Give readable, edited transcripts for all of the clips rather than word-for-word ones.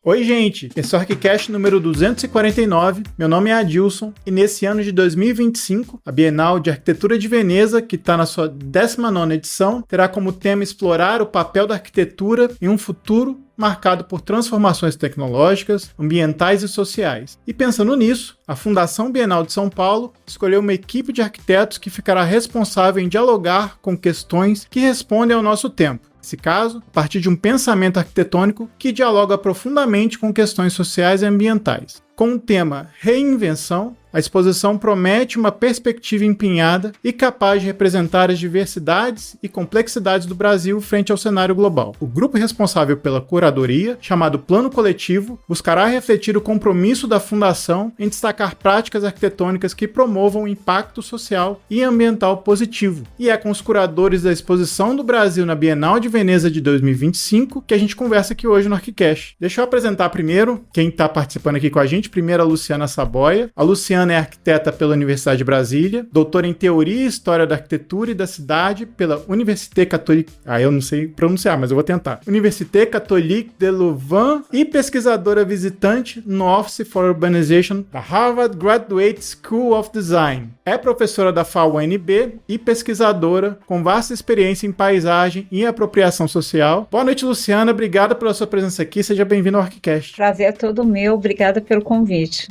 Oi, gente! Esse é o ArchiCast número 249. Meu nome é Adilson e nesse ano de 2025, a Bienal de Arquitetura de Veneza, que está na sua 19ª edição, terá como tema explorar o papel da arquitetura em um futuro marcado por transformações tecnológicas, ambientais e sociais. E pensando nisso, a Fundação Bienal de São Paulo escolheu uma equipe de arquitetos que ficará responsável em dialogar com questões que respondem ao nosso tempo. Nesse caso, a partir de um pensamento arquitetônico que dialoga profundamente com questões sociais e ambientais. Com o tema Reinvenção, a exposição promete uma perspectiva empenhada e capaz de representar as diversidades e complexidades do Brasil frente ao cenário global. O grupo responsável pela curadoria, chamado Plano Coletivo, buscará refletir o compromisso da Fundação em destacar práticas arquitetônicas que promovam impacto social e ambiental positivo. E é com os curadores da exposição do Brasil na Bienal de Veneza de 2025 que a gente conversa aqui hoje no ArchiCast. Deixa eu apresentar primeiro quem está participando aqui com a gente. Primeiro a Luciana Saboia. A Luciana é arquiteta pela Universidade de Brasília, doutora em Teoria e História da Arquitetura e da Cidade pela Université Catholique... eu não sei pronunciar, mas eu vou tentar. Université Catholique de Louvain e pesquisadora visitante no Office for Urbanization da Harvard Graduate School of Design. É professora da FAU-UNB e pesquisadora com vasta experiência em paisagem e apropriação social. Boa noite, Luciana. Obrigada pela sua presença aqui. Seja bem-vinda ao ArchiCast. Prazer é todo meu. Obrigada pelo convite.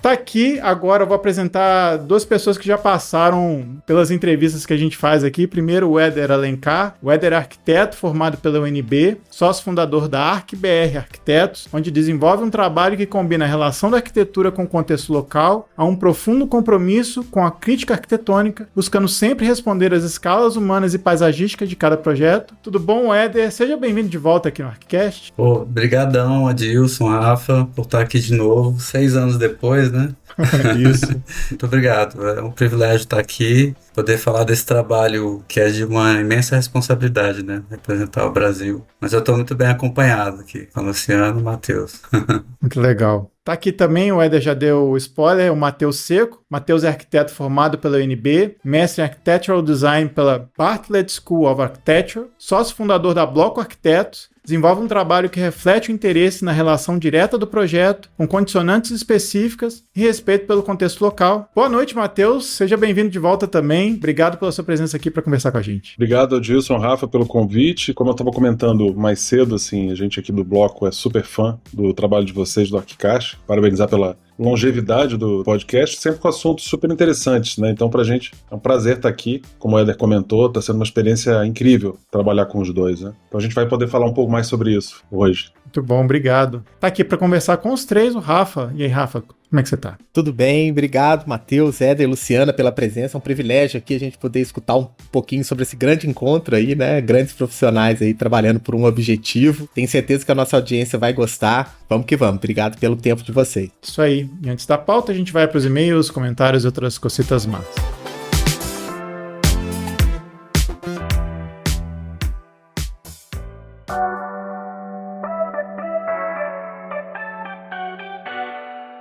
Tá aqui agora, eu vou apresentar duas pessoas que já passaram pelas entrevistas que a gente faz aqui. Primeiro, o Éder Alencar. O Éder é arquiteto formado pela UNB, sócio fundador da ArcBR Arquitetos, onde desenvolve um trabalho que combina a relação da arquitetura com o contexto local a um profundo compromisso com a crítica arquitetônica, buscando sempre responder às escalas humanas e paisagísticas de cada projeto. Tudo bom, Éder? Seja bem-vindo de volta aqui no ArchiCast. Obrigadão, Adilson, Rafa, por estar aqui de novo, 6 anos depois, né? Isso. Muito obrigado, é um privilégio estar aqui, poder falar desse trabalho que é de uma imensa responsabilidade, né? Representar o Brasil. Mas eu estou muito bem acompanhado aqui com o Luciano e o Matheus. Muito legal. Tá aqui também, o Éder já deu o spoiler, o Matheus Seco. Matheus é arquiteto formado pela UNB, mestre em Architectural Design pela Bartlett School of Architecture, sócio fundador da Bloco Arquitetos, desenvolve um trabalho que reflete o interesse na relação direta do projeto, com condicionantes específicas e respeito pelo contexto local. Boa noite, Matheus. Seja bem-vindo de volta também. Obrigado pela sua presença aqui para conversar com a gente. Obrigado, Adilson, Rafa, pelo convite. Como eu estava comentando mais cedo, assim, a gente aqui do Bloco é super fã do trabalho de vocês do ArchiCast. Parabenizar pela longevidade do podcast, sempre com assuntos super interessantes, né? Então, pra gente é um prazer estar aqui. Como o Éder comentou, está sendo uma experiência incrível trabalhar com os dois, né? Então a gente vai poder falar um pouco mais sobre isso hoje. Muito bom, obrigado. Tá aqui para conversar com os três, o Rafa. E aí, Rafa, como é que você tá? Tudo bem, obrigado, Matheus, Éder e Luciana pela presença. É um privilégio aqui a gente poder escutar um pouquinho sobre esse grande encontro aí, né? Grandes profissionais aí trabalhando por um objetivo. Tenho certeza que a nossa audiência vai gostar. Vamos que vamos. Obrigado pelo tempo de vocês. Isso aí. E antes da pauta, a gente vai para os e-mails, comentários e outras cositas más.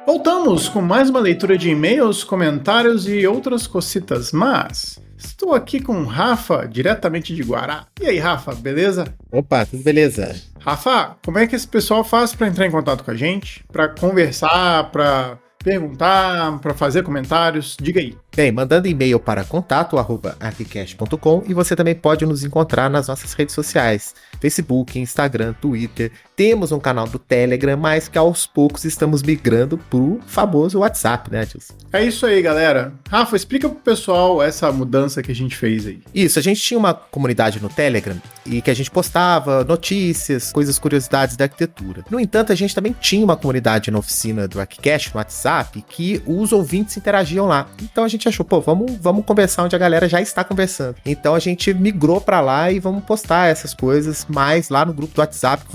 Voltamos com mais uma leitura de e-mails, comentários e outras cositas, mas estou aqui com o Rafa, diretamente de Guará. E aí, Rafa, beleza? Opa, tudo beleza. Rafa, como é que esse pessoal faz para entrar em contato com a gente? Para conversar, para perguntar, para fazer comentários? Diga aí. Bem, mandando e-mail para contato@archicast.com e você também pode nos encontrar nas nossas redes sociais, Facebook, Instagram, Twitter. Temos um canal do Telegram, mas que aos poucos estamos migrando pro famoso WhatsApp, né, Adilson? É isso aí, galera. Rafa, explica pro pessoal essa mudança que a gente fez aí. Isso, a gente tinha uma comunidade no Telegram e que a gente postava notícias, coisas, curiosidades da arquitetura. No entanto, a gente também tinha uma comunidade na oficina do ArchiCast, no WhatsApp, que os ouvintes interagiam lá. Então a gente achou, vamos conversar onde a galera já está conversando. Então a gente migrou pra lá e vamos postar essas coisas mais lá no grupo do WhatsApp que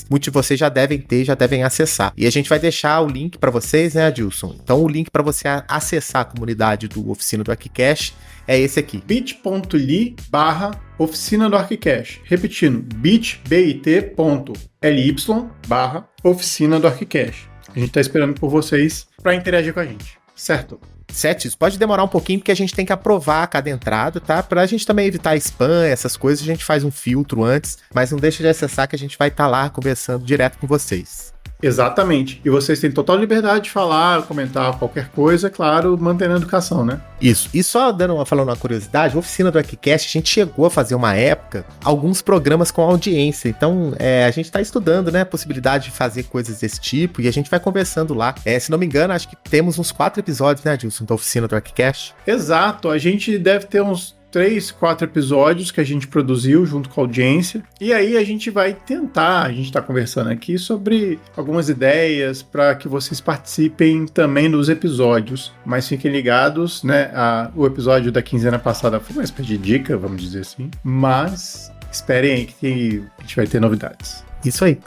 muitos de vocês já devem ter, já devem acessar. E a gente vai deixar o link pra vocês, né, Adilson? Então o link pra você acessar a comunidade do Oficina do ArchiCast é esse aqui. bit.ly/Oficina do ArchiCast. Repetindo, bit.ly/Oficina do ArchiCast. A gente tá esperando por vocês pra interagir com a gente, certo? certo? Isso pode demorar um pouquinho, porque a gente tem que aprovar cada entrada, tá? Pra gente também evitar spam, essas coisas, a gente faz um filtro antes, mas não deixa de acessar que a gente vai estar lá conversando direto com vocês. Exatamente. E vocês têm total liberdade de falar, comentar qualquer coisa, claro, mantendo a educação, né? Isso. E só falando uma curiosidade, a oficina do Arquicast, a gente chegou a fazer uma época alguns programas com audiência. Então, a gente tá estudando, né, a possibilidade de fazer coisas desse tipo e a gente vai conversando lá. Se não me engano, acho que temos uns 4 episódios, né, Dilson, da oficina do Arquicast. Exato. A gente deve ter uns 3, 4 episódios que a gente produziu junto com a audiência. E aí a gente vai tentar, a gente está conversando aqui sobre algumas ideias para que vocês participem também dos episódios. Mas fiquem ligados, né? O episódio da quinzena passada foi uma espécie de dica, vamos dizer assim. Mas esperem aí que a gente vai ter novidades. Isso aí.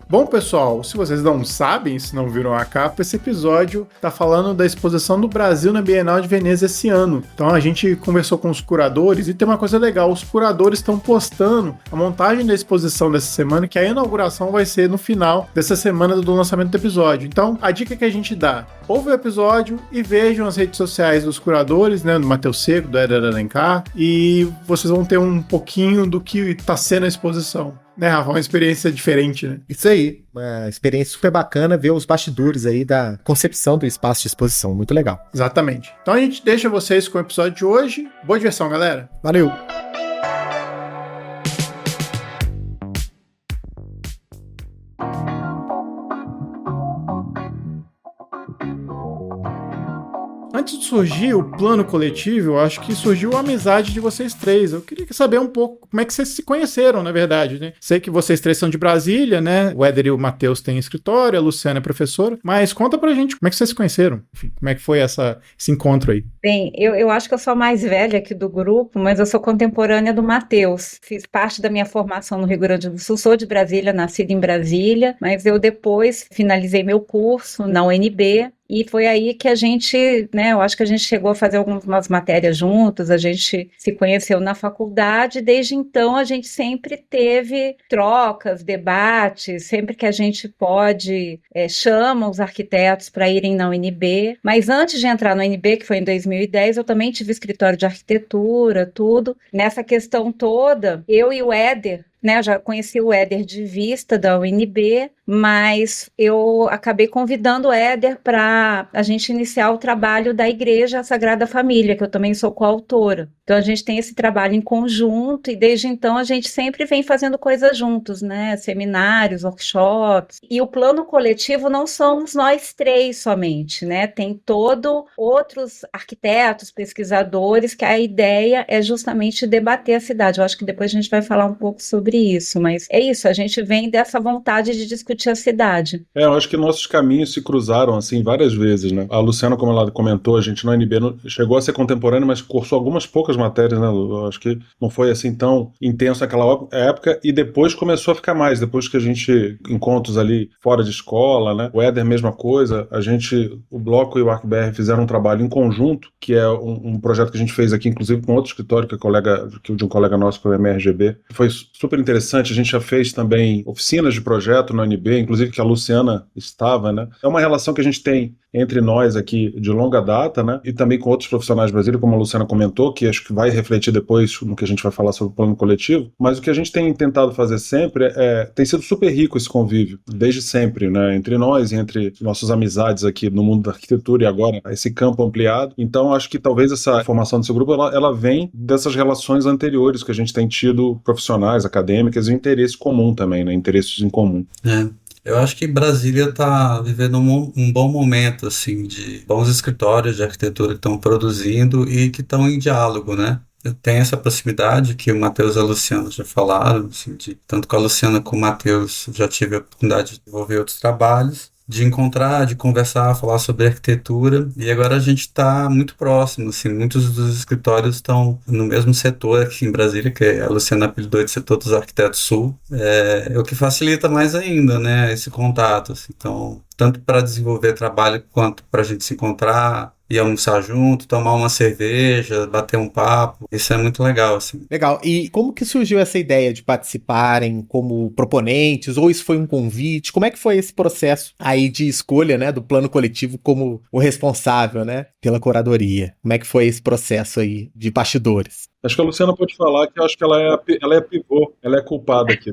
Bom, pessoal, se vocês não sabem, se não viram a capa, esse episódio tá falando da exposição do Brasil na Bienal de Veneza esse ano. Então a gente conversou com os curadores e tem uma coisa legal, os curadores estão postando a montagem da exposição dessa semana, que a inauguração vai ser no final dessa semana do lançamento do episódio. Então, a dica que a gente dá, ouve o episódio e vejam as redes sociais dos curadores, né, do Matheus Seco, do Éder Alencar, e vocês vão ter um pouquinho do que tá sendo a exposição. Né, Rafa? Uma experiência diferente, né? Isso aí, uma experiência super bacana ver os bastidores aí da concepção do espaço de exposição, muito legal. Exatamente. Então a gente deixa vocês com o episódio de hoje. Boa diversão, galera. Valeu! Antes de surgir o plano coletivo, eu acho que surgiu a amizade de vocês três. Eu queria saber um pouco como é que vocês se conheceram, na verdade, né? Sei que vocês três são de Brasília, né? O Éder e o Matheus têm escritório, a Luciana é professora. Mas conta pra gente como é que vocês se conheceram. Enfim, como é que foi esse encontro aí? Bem, eu acho que eu sou a mais velha aqui do grupo, mas eu sou contemporânea do Matheus. Fiz parte da minha formação no Rio Grande do Sul, sou de Brasília, nascida em Brasília, mas eu depois finalizei meu curso na UNB. E foi aí que a gente, né, eu acho que a gente chegou a fazer algumas matérias juntos, a gente se conheceu na faculdade, desde então a gente sempre teve trocas, debates, sempre que a gente pode, chama os arquitetos para irem na UNB, mas antes de entrar na UNB, que foi em 2010, eu também tive escritório de arquitetura, tudo. Nessa questão toda, eu e o Éder, né, eu já conheci o Éder de vista da UNB, mas eu acabei convidando o Éder para a gente iniciar o trabalho da Igreja Sagrada Família, que eu também sou coautora. Então a gente tem esse trabalho em conjunto e desde então a gente sempre vem fazendo coisas juntos, né, seminários, workshops. E o plano coletivo não somos nós três somente, né, tem outros arquitetos, pesquisadores, que a ideia é justamente debater a cidade. Eu acho que depois a gente vai falar um pouco sobre isso, mas é isso, a gente vem dessa vontade de discutir a cidade. Eu acho que nossos caminhos se cruzaram, assim, várias vezes, né? A Luciana, como ela comentou, a gente na UNB chegou a ser contemporâneo, mas cursou algumas poucas matérias, né, Lu? Eu acho que não foi, assim, tão intenso naquela época, e depois começou a ficar mais, depois que a gente, encontros ali fora de escola, né? O Éder, mesma coisa, o Bloco e o ArcBR fizeram um trabalho em conjunto, que é um projeto que a gente fez aqui, inclusive com outro escritório, de um colega nosso, que é o MRGB, foi super interessante. A gente já fez também oficinas de projeto na UNB, inclusive que a Luciana estava, né? É uma relação que a gente tem entre nós aqui de longa data, né? E também com outros profissionais brasileiros, como a Luciana comentou, que acho que vai refletir depois no que a gente vai falar sobre o plano coletivo. Mas o que a gente tem tentado fazer sempre tem sido super rico esse convívio, desde sempre, né? Entre nós e entre nossas amizades aqui no mundo da arquitetura e agora esse campo ampliado. Então acho que talvez essa formação desse grupo, ela vem dessas relações anteriores que a gente tem tido, profissionais, acadêmicas, e interesse comum também, né? Interesses em comum. Eu acho que Brasília está vivendo um bom momento, assim, de bons escritórios de arquitetura que estão produzindo e que estão em diálogo, né? Tem essa proximidade que o Matheus e a Luciana já falaram, assim, tanto com a Luciana como o Matheus já tive a oportunidade de desenvolver outros trabalhos, de encontrar, de conversar, falar sobre arquitetura, e agora a gente está muito próximo, assim, muitos dos escritórios estão no mesmo setor aqui em Brasília, que a Luciana apelidou de setor dos arquitetos sul, o que facilita mais ainda, né, esse contato, assim. Então, tanto para desenvolver trabalho quanto para a gente se encontrar, ir almoçar junto, tomar uma cerveja, bater um papo. Isso é muito legal, assim. Legal. E como que surgiu essa ideia de participarem como proponentes, ou isso foi um convite? Como é que foi esse processo aí de escolha, né, do plano coletivo como o responsável, né, pela curadoria? Como é que foi esse processo aí de bastidores? Acho que a Luciana pode falar que eu acho que ela é a pivô, ela é a culpada aqui.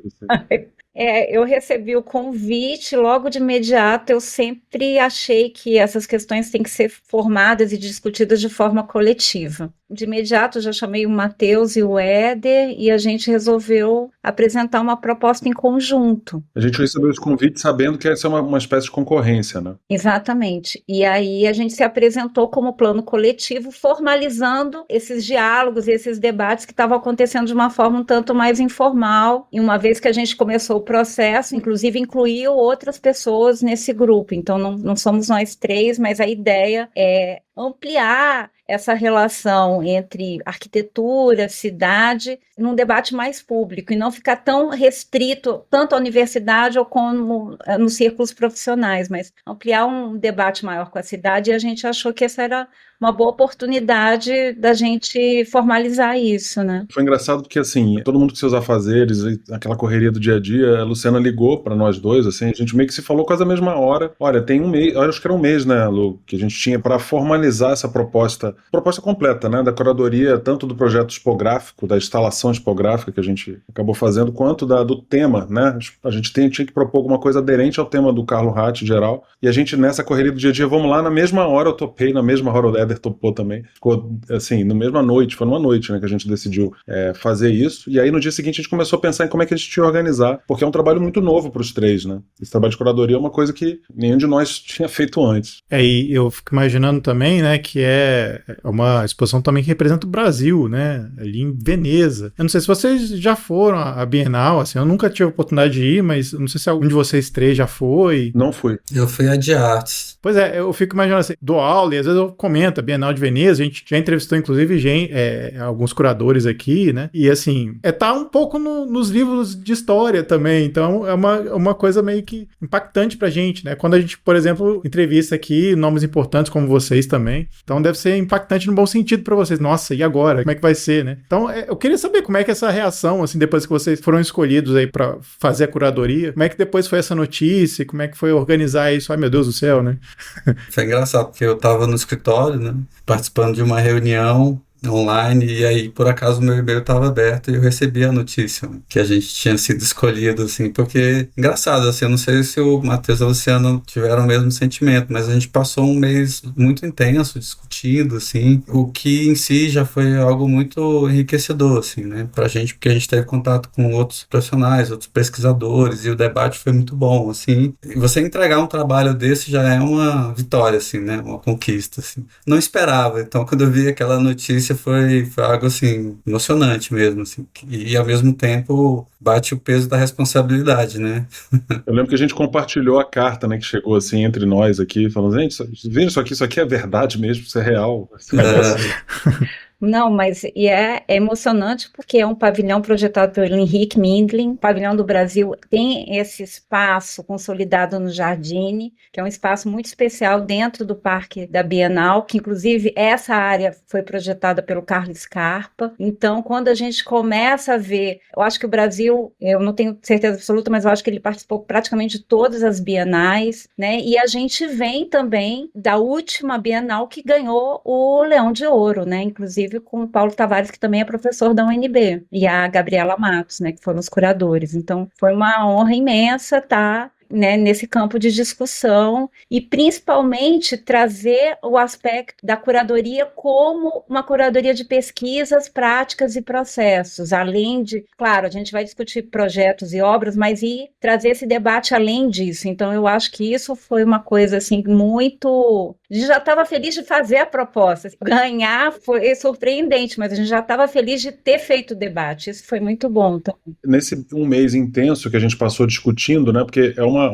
Eu recebi o convite logo de imediato. Eu sempre achei que essas questões têm que ser formadas e discutidas de forma coletiva. De imediato, eu já chamei o Matheus e o Éder e a gente resolveu apresentar uma proposta em conjunto. A gente recebeu esse convite sabendo que essa é uma espécie de concorrência, né? Exatamente. E aí a gente se apresentou como plano coletivo, formalizando esses diálogos e esses debates que estavam acontecendo de uma forma um tanto mais informal. E uma vez que a gente começou o processo, inclusive incluiu outras pessoas nesse grupo. Então não somos nós três, mas a ideia é ampliar essa relação entre arquitetura, cidade, num debate mais público e não ficar tão restrito tanto à universidade ou como nos círculos profissionais, mas ampliar um debate maior com a cidade, e a gente achou que essa era uma boa oportunidade da gente formalizar isso, né? Foi engraçado porque, assim, todo mundo com seus afazeres, aquela correria do dia a dia, a Luciana ligou para nós dois, assim, a gente meio que se falou quase a mesma hora. Olha, tem um mês, acho que era um mês, né, Lu, que a gente tinha para formalizar essa proposta completa, né, da curadoria, tanto do projeto tipográfico, da instalação tipográfica que a gente acabou fazendo, quanto do tema, né? A gente tinha que propor alguma coisa aderente ao tema do Carlo Ratti, em geral, e a gente, nessa correria do dia a dia, vamos lá, na mesma hora eu topei, na mesma hora o Éder topou também, ficou, assim, na mesma noite, foi numa noite, né, que a gente decidiu fazer isso, e aí no dia seguinte a gente começou a pensar em como é que a gente ia organizar, porque é um trabalho muito novo para os três, né? Esse trabalho de curadoria é uma coisa que nenhum de nós tinha feito antes. E eu fico imaginando também, né, que é uma exposição também que representa o Brasil, né, ali em Veneza. Eu não sei se vocês já foram à Bienal, assim, eu nunca tive a oportunidade de ir, mas não sei se algum de vocês três já foi. Não fui. Eu fui a de artes. Pois é, eu fico imaginando assim, dou aula e às vezes eu comento a Bienal de Veneza, a gente já entrevistou inclusive alguns curadores aqui, né, e assim, tá um pouco nos livros de história também, então é uma coisa meio que impactante pra gente, né, quando a gente, por exemplo, entrevista aqui nomes importantes como vocês também, então deve ser impactante no bom sentido pra vocês, nossa, e agora? Como é que vai ser, né? Então, eu queria saber como é que essa reação, assim, depois que vocês foram escolhidos aí pra fazer a curadoria, como é que depois foi essa notícia, como é que foi organizar isso, ai meu Deus do céu, né? Foi engraçado, porque eu tava no escritório, né, participando de uma reunião online, e aí por acaso meu e-mail estava aberto e eu recebi a notícia, né, que a gente tinha sido escolhido, assim, porque, engraçado, assim, eu não sei se o Matheus e a Luciana tiveram o mesmo sentimento, mas a gente passou um mês muito intenso discutindo, assim, o que em si já foi algo muito enriquecedor, assim, né, pra gente, porque a gente teve contato com outros profissionais, outros pesquisadores, e o debate foi muito bom, assim, e você entregar um trabalho desse já é uma vitória, assim, né, uma conquista, assim. Não esperava, então quando eu vi aquela notícia foi algo assim emocionante mesmo, assim, e ao mesmo tempo bate o peso da responsabilidade, né? Eu lembro que a gente compartilhou a carta, né, que chegou assim entre nós aqui, falando, gente, veja isso aqui é verdade mesmo, isso é real. Não, mas é emocionante porque é um pavilhão projetado pelo Henrique Mindlin. O Pavilhão do Brasil tem esse espaço consolidado no Jardine, que é um espaço muito especial dentro do Parque da Bienal, que inclusive essa área foi projetada pelo Carlos Scarpa. Então, quando a gente começa a ver, eu acho que o Brasil, eu não tenho certeza absoluta, mas eu acho que ele participou praticamente de todas as bienais, né? E a gente vem também da última Bienal que ganhou o Leão de Ouro, né? Inclusive com o Paulo Tavares, que também é professor da UNB, e a Gabriela Matos, né, que foram os curadores. Então, foi uma honra imensa estar, né, nesse campo de discussão e principalmente trazer o aspecto da curadoria como uma curadoria de pesquisas, práticas e processos, além de, claro, a gente vai discutir projetos e obras, mas e trazer esse debate além disso. Então eu acho que isso foi uma coisa assim muito... A gente já estava feliz de fazer a proposta, ganhar foi surpreendente, mas a gente já estava feliz de ter feito o debate, isso foi muito bom também. Nesse um mês intenso que a gente passou discutindo, né, porque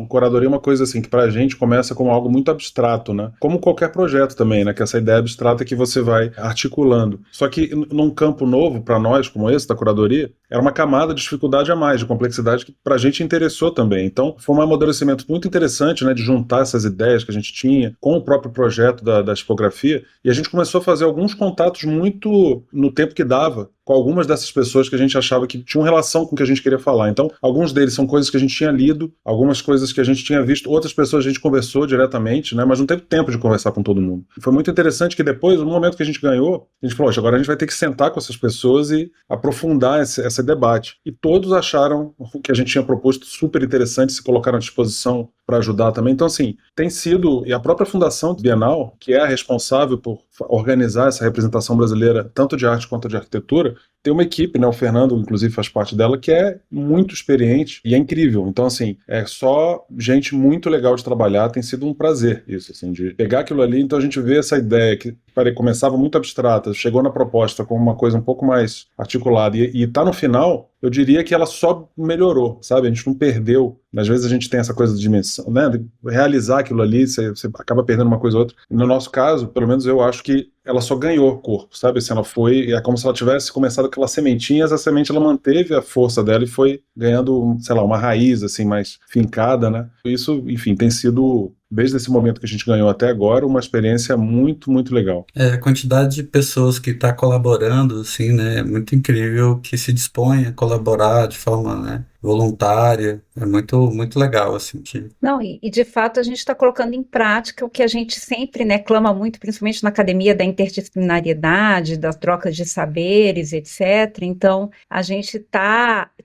curadoria é uma coisa assim que pra gente começa como algo muito abstrato, né? Como qualquer projeto também, né? Que essa ideia abstrata que você vai articulando. Só que num campo novo pra nós, como esse da curadoria, era uma camada de dificuldade a mais, de complexidade que pra gente interessou também. Então, foi um amadurecimento muito interessante, né? De juntar essas ideias que a gente tinha com o próprio projeto projeto da tipografia, e a gente começou a fazer alguns contatos muito no tempo que dava, com algumas dessas pessoas que a gente achava que tinham relação com o que a gente queria falar. Então, alguns deles são coisas que a gente tinha lido, algumas coisas que a gente tinha visto, outras pessoas a gente conversou diretamente, né, mas não teve tempo de conversar com todo mundo. E foi muito interessante que depois, no momento que a gente ganhou, a gente falou, agora a gente vai ter que sentar com essas pessoas e aprofundar esse debate. E todos acharam o que a gente tinha proposto super interessante, se colocaram à disposição para ajudar também. Então, assim, tem sido, e a própria Fundação Bienal, que é a responsável por organizar essa representação brasileira, tanto de arte quanto de arquitetura, tem uma equipe, né, o Fernando, inclusive, faz parte dela, que é muito experiente e é incrível. Então, assim, é só gente muito legal de trabalhar, tem sido um prazer isso, assim, de pegar aquilo ali. Então, a gente vê essa ideia que começava muito abstrata, chegou na proposta com uma coisa um pouco mais articulada e tá no final, eu diria que ela só melhorou, sabe? A gente não perdeu. Às vezes a gente tem essa coisa de dimensão, né? De realizar aquilo ali, você acaba perdendo uma coisa ou outra. No nosso caso, pelo menos eu acho que ela só ganhou corpo, sabe? Assim, ela foi, é como se ela tivesse começado com aquelas sementinhas, a semente ela manteve a força dela e foi ganhando, sei lá, uma raiz assim mais fincada, né? Isso, enfim, tem sido, desde esse momento que a gente ganhou até agora, uma experiência muito, muito legal. A quantidade de pessoas que está colaborando, assim, né, é muito incrível, que se dispõe a colaborar de forma, né, voluntária, é muito, muito legal, assim. Não, e de fato a gente está colocando em prática o que a gente sempre, né, clama muito, principalmente na academia, da interdisciplinariedade, das trocas de saberes, etc. Então, a gente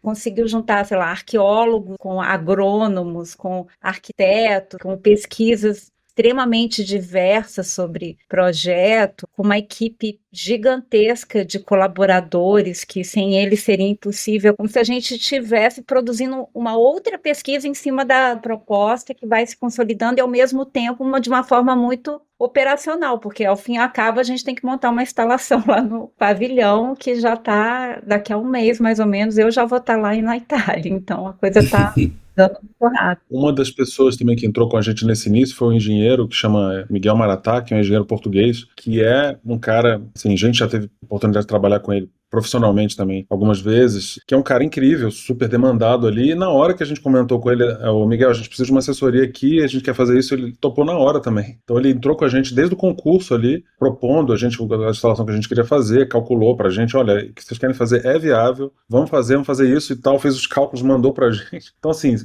conseguiu juntar, sei lá, arqueólogos com agrônomos, com arquitetos, com pesquisas extremamente diversas sobre projeto, com uma equipe gigantesca de colaboradores que sem eles seria impossível, como se a gente estivesse produzindo uma outra pesquisa em cima da proposta que vai se consolidando e ao mesmo tempo de uma forma muito operacional, porque ao fim e ao cabo a gente tem que montar uma instalação lá no pavilhão que já está, daqui a um mês mais ou menos, eu já vou estar lá na Itália, então a coisa está dando muito rápido. Uma das pessoas também que entrou com a gente nesse início foi um engenheiro que chama Miguel Maratá, que é um engenheiro português, que é um cara, assim, a gente já teve oportunidade de trabalhar com ele profissionalmente também, algumas vezes, que é um cara incrível, super demandado ali, e na hora que a gente comentou com ele, o Miguel, a gente precisa de uma assessoria aqui, a gente quer fazer isso, ele topou na hora também. Então ele entrou com a gente desde o concurso ali, propondo a instalação que a gente queria fazer, calculou pra gente, olha, o que vocês querem fazer é viável, vamos fazer isso e tal, fez os cálculos, mandou pra gente. Então assim,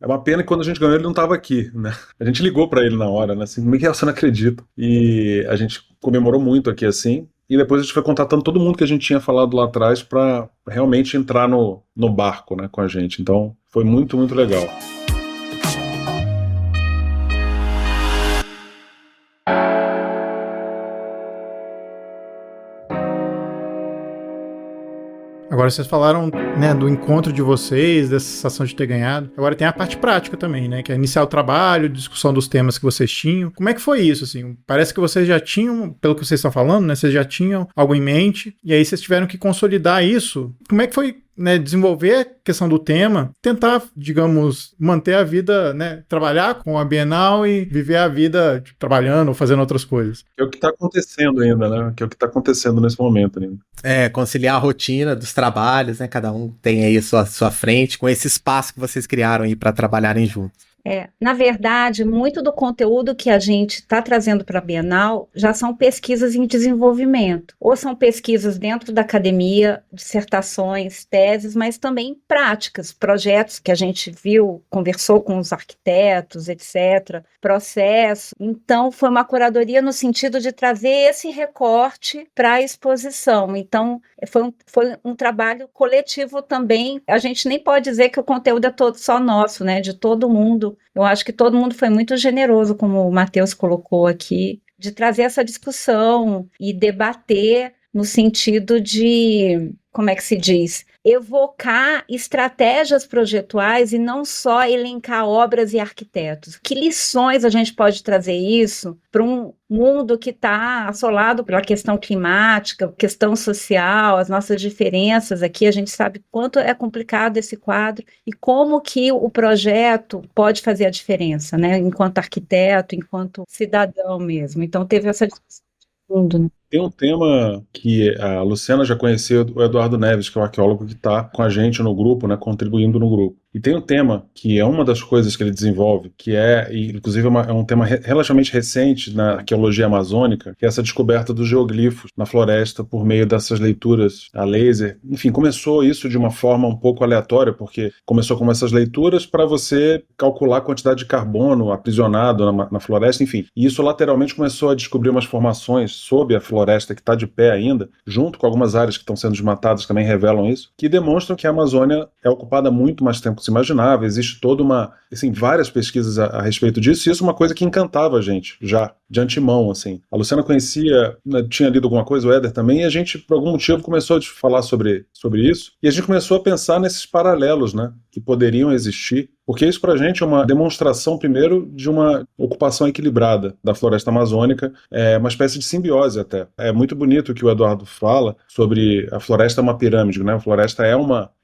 é uma pena que quando a gente ganhou ele não tava aqui, né? A gente ligou pra ele na hora, né? Assim, Miguel, você não acredita. E a gente comemorou muito aqui assim, e depois a gente foi contatando todo mundo que a gente tinha falado lá atrás para realmente entrar no barco, né, com a gente. Então foi muito, muito legal. Agora vocês falaram, né, do encontro de vocês, dessa sensação de ter ganhado. Agora tem a parte prática também, né, que é iniciar o trabalho, discussão dos temas que vocês tinham. Como é que foi isso, assim? Parece que vocês já tinham, pelo que vocês estão falando, né, vocês já tinham algo em mente, e aí vocês tiveram que consolidar isso. Como é que foi, né, desenvolver a questão do tema, tentar, digamos, manter a vida, né, trabalhar com a Bienal e viver a vida tipo, trabalhando ou fazendo outras coisas? É o que está acontecendo ainda, né? Que é o que está acontecendo nesse momento ainda. Conciliar a rotina dos trabalhos, né? Cada um tem aí a sua frente, com esse espaço que vocês criaram aí para trabalharem juntos. Na verdade, muito do conteúdo que a gente está trazendo para a Bienal já são pesquisas em desenvolvimento, ou são pesquisas dentro da academia, dissertações, teses, mas também práticas, projetos que a gente viu, conversou com os arquitetos, etc., processo. Então, foi uma curadoria no sentido de trazer esse recorte para a exposição. Então, foi um trabalho coletivo também. A gente nem pode dizer que o conteúdo é todo só nosso, né? De todo mundo. Eu acho que todo mundo foi muito generoso, como o Matheus colocou aqui, de trazer essa discussão e debater no sentido de, como é que se diz? Evocar estratégias projetuais e não só elencar obras e arquitetos. Que lições a gente pode trazer isso para um mundo que está assolado pela questão climática, questão social, as nossas diferenças aqui, a gente sabe quanto é complicado esse quadro e como que o projeto pode fazer a diferença, né? Enquanto arquiteto, enquanto cidadão mesmo. Então teve essa discussão de fundo, né? Tem um tema que a Luciana já conheceu, o Eduardo Neves, que é o arqueólogo que está com a gente no grupo, né, contribuindo no grupo. E tem um tema que é uma das coisas que ele desenvolve, que e, inclusive é um tema relativamente recente na arqueologia amazônica, que é essa descoberta dos geoglifos na floresta por meio dessas leituras a laser. Enfim, começou isso de uma forma um pouco aleatória, porque começou com essas leituras para você calcular a quantidade de carbono aprisionado na floresta, enfim. E isso lateralmente começou a descobrir umas formações sob a floresta que está de pé ainda, junto com algumas áreas que estão sendo desmatadas que também revelam isso, que demonstram que a Amazônia é ocupada há muito mais tempo que se imaginava. Existe toda várias pesquisas a respeito disso, e isso é uma coisa que encantava a gente, já, de antemão, assim. A Luciana conhecia, tinha lido alguma coisa, o Éder também, e a gente, por algum motivo, começou a falar sobre isso, e a gente começou a pensar nesses paralelos, né, que poderiam existir, porque isso pra gente é uma demonstração, primeiro, de uma ocupação equilibrada da floresta amazônica, uma espécie de simbiose até. É muito bonito o que o Eduardo fala sobre a floresta é uma pirâmide, né? A floresta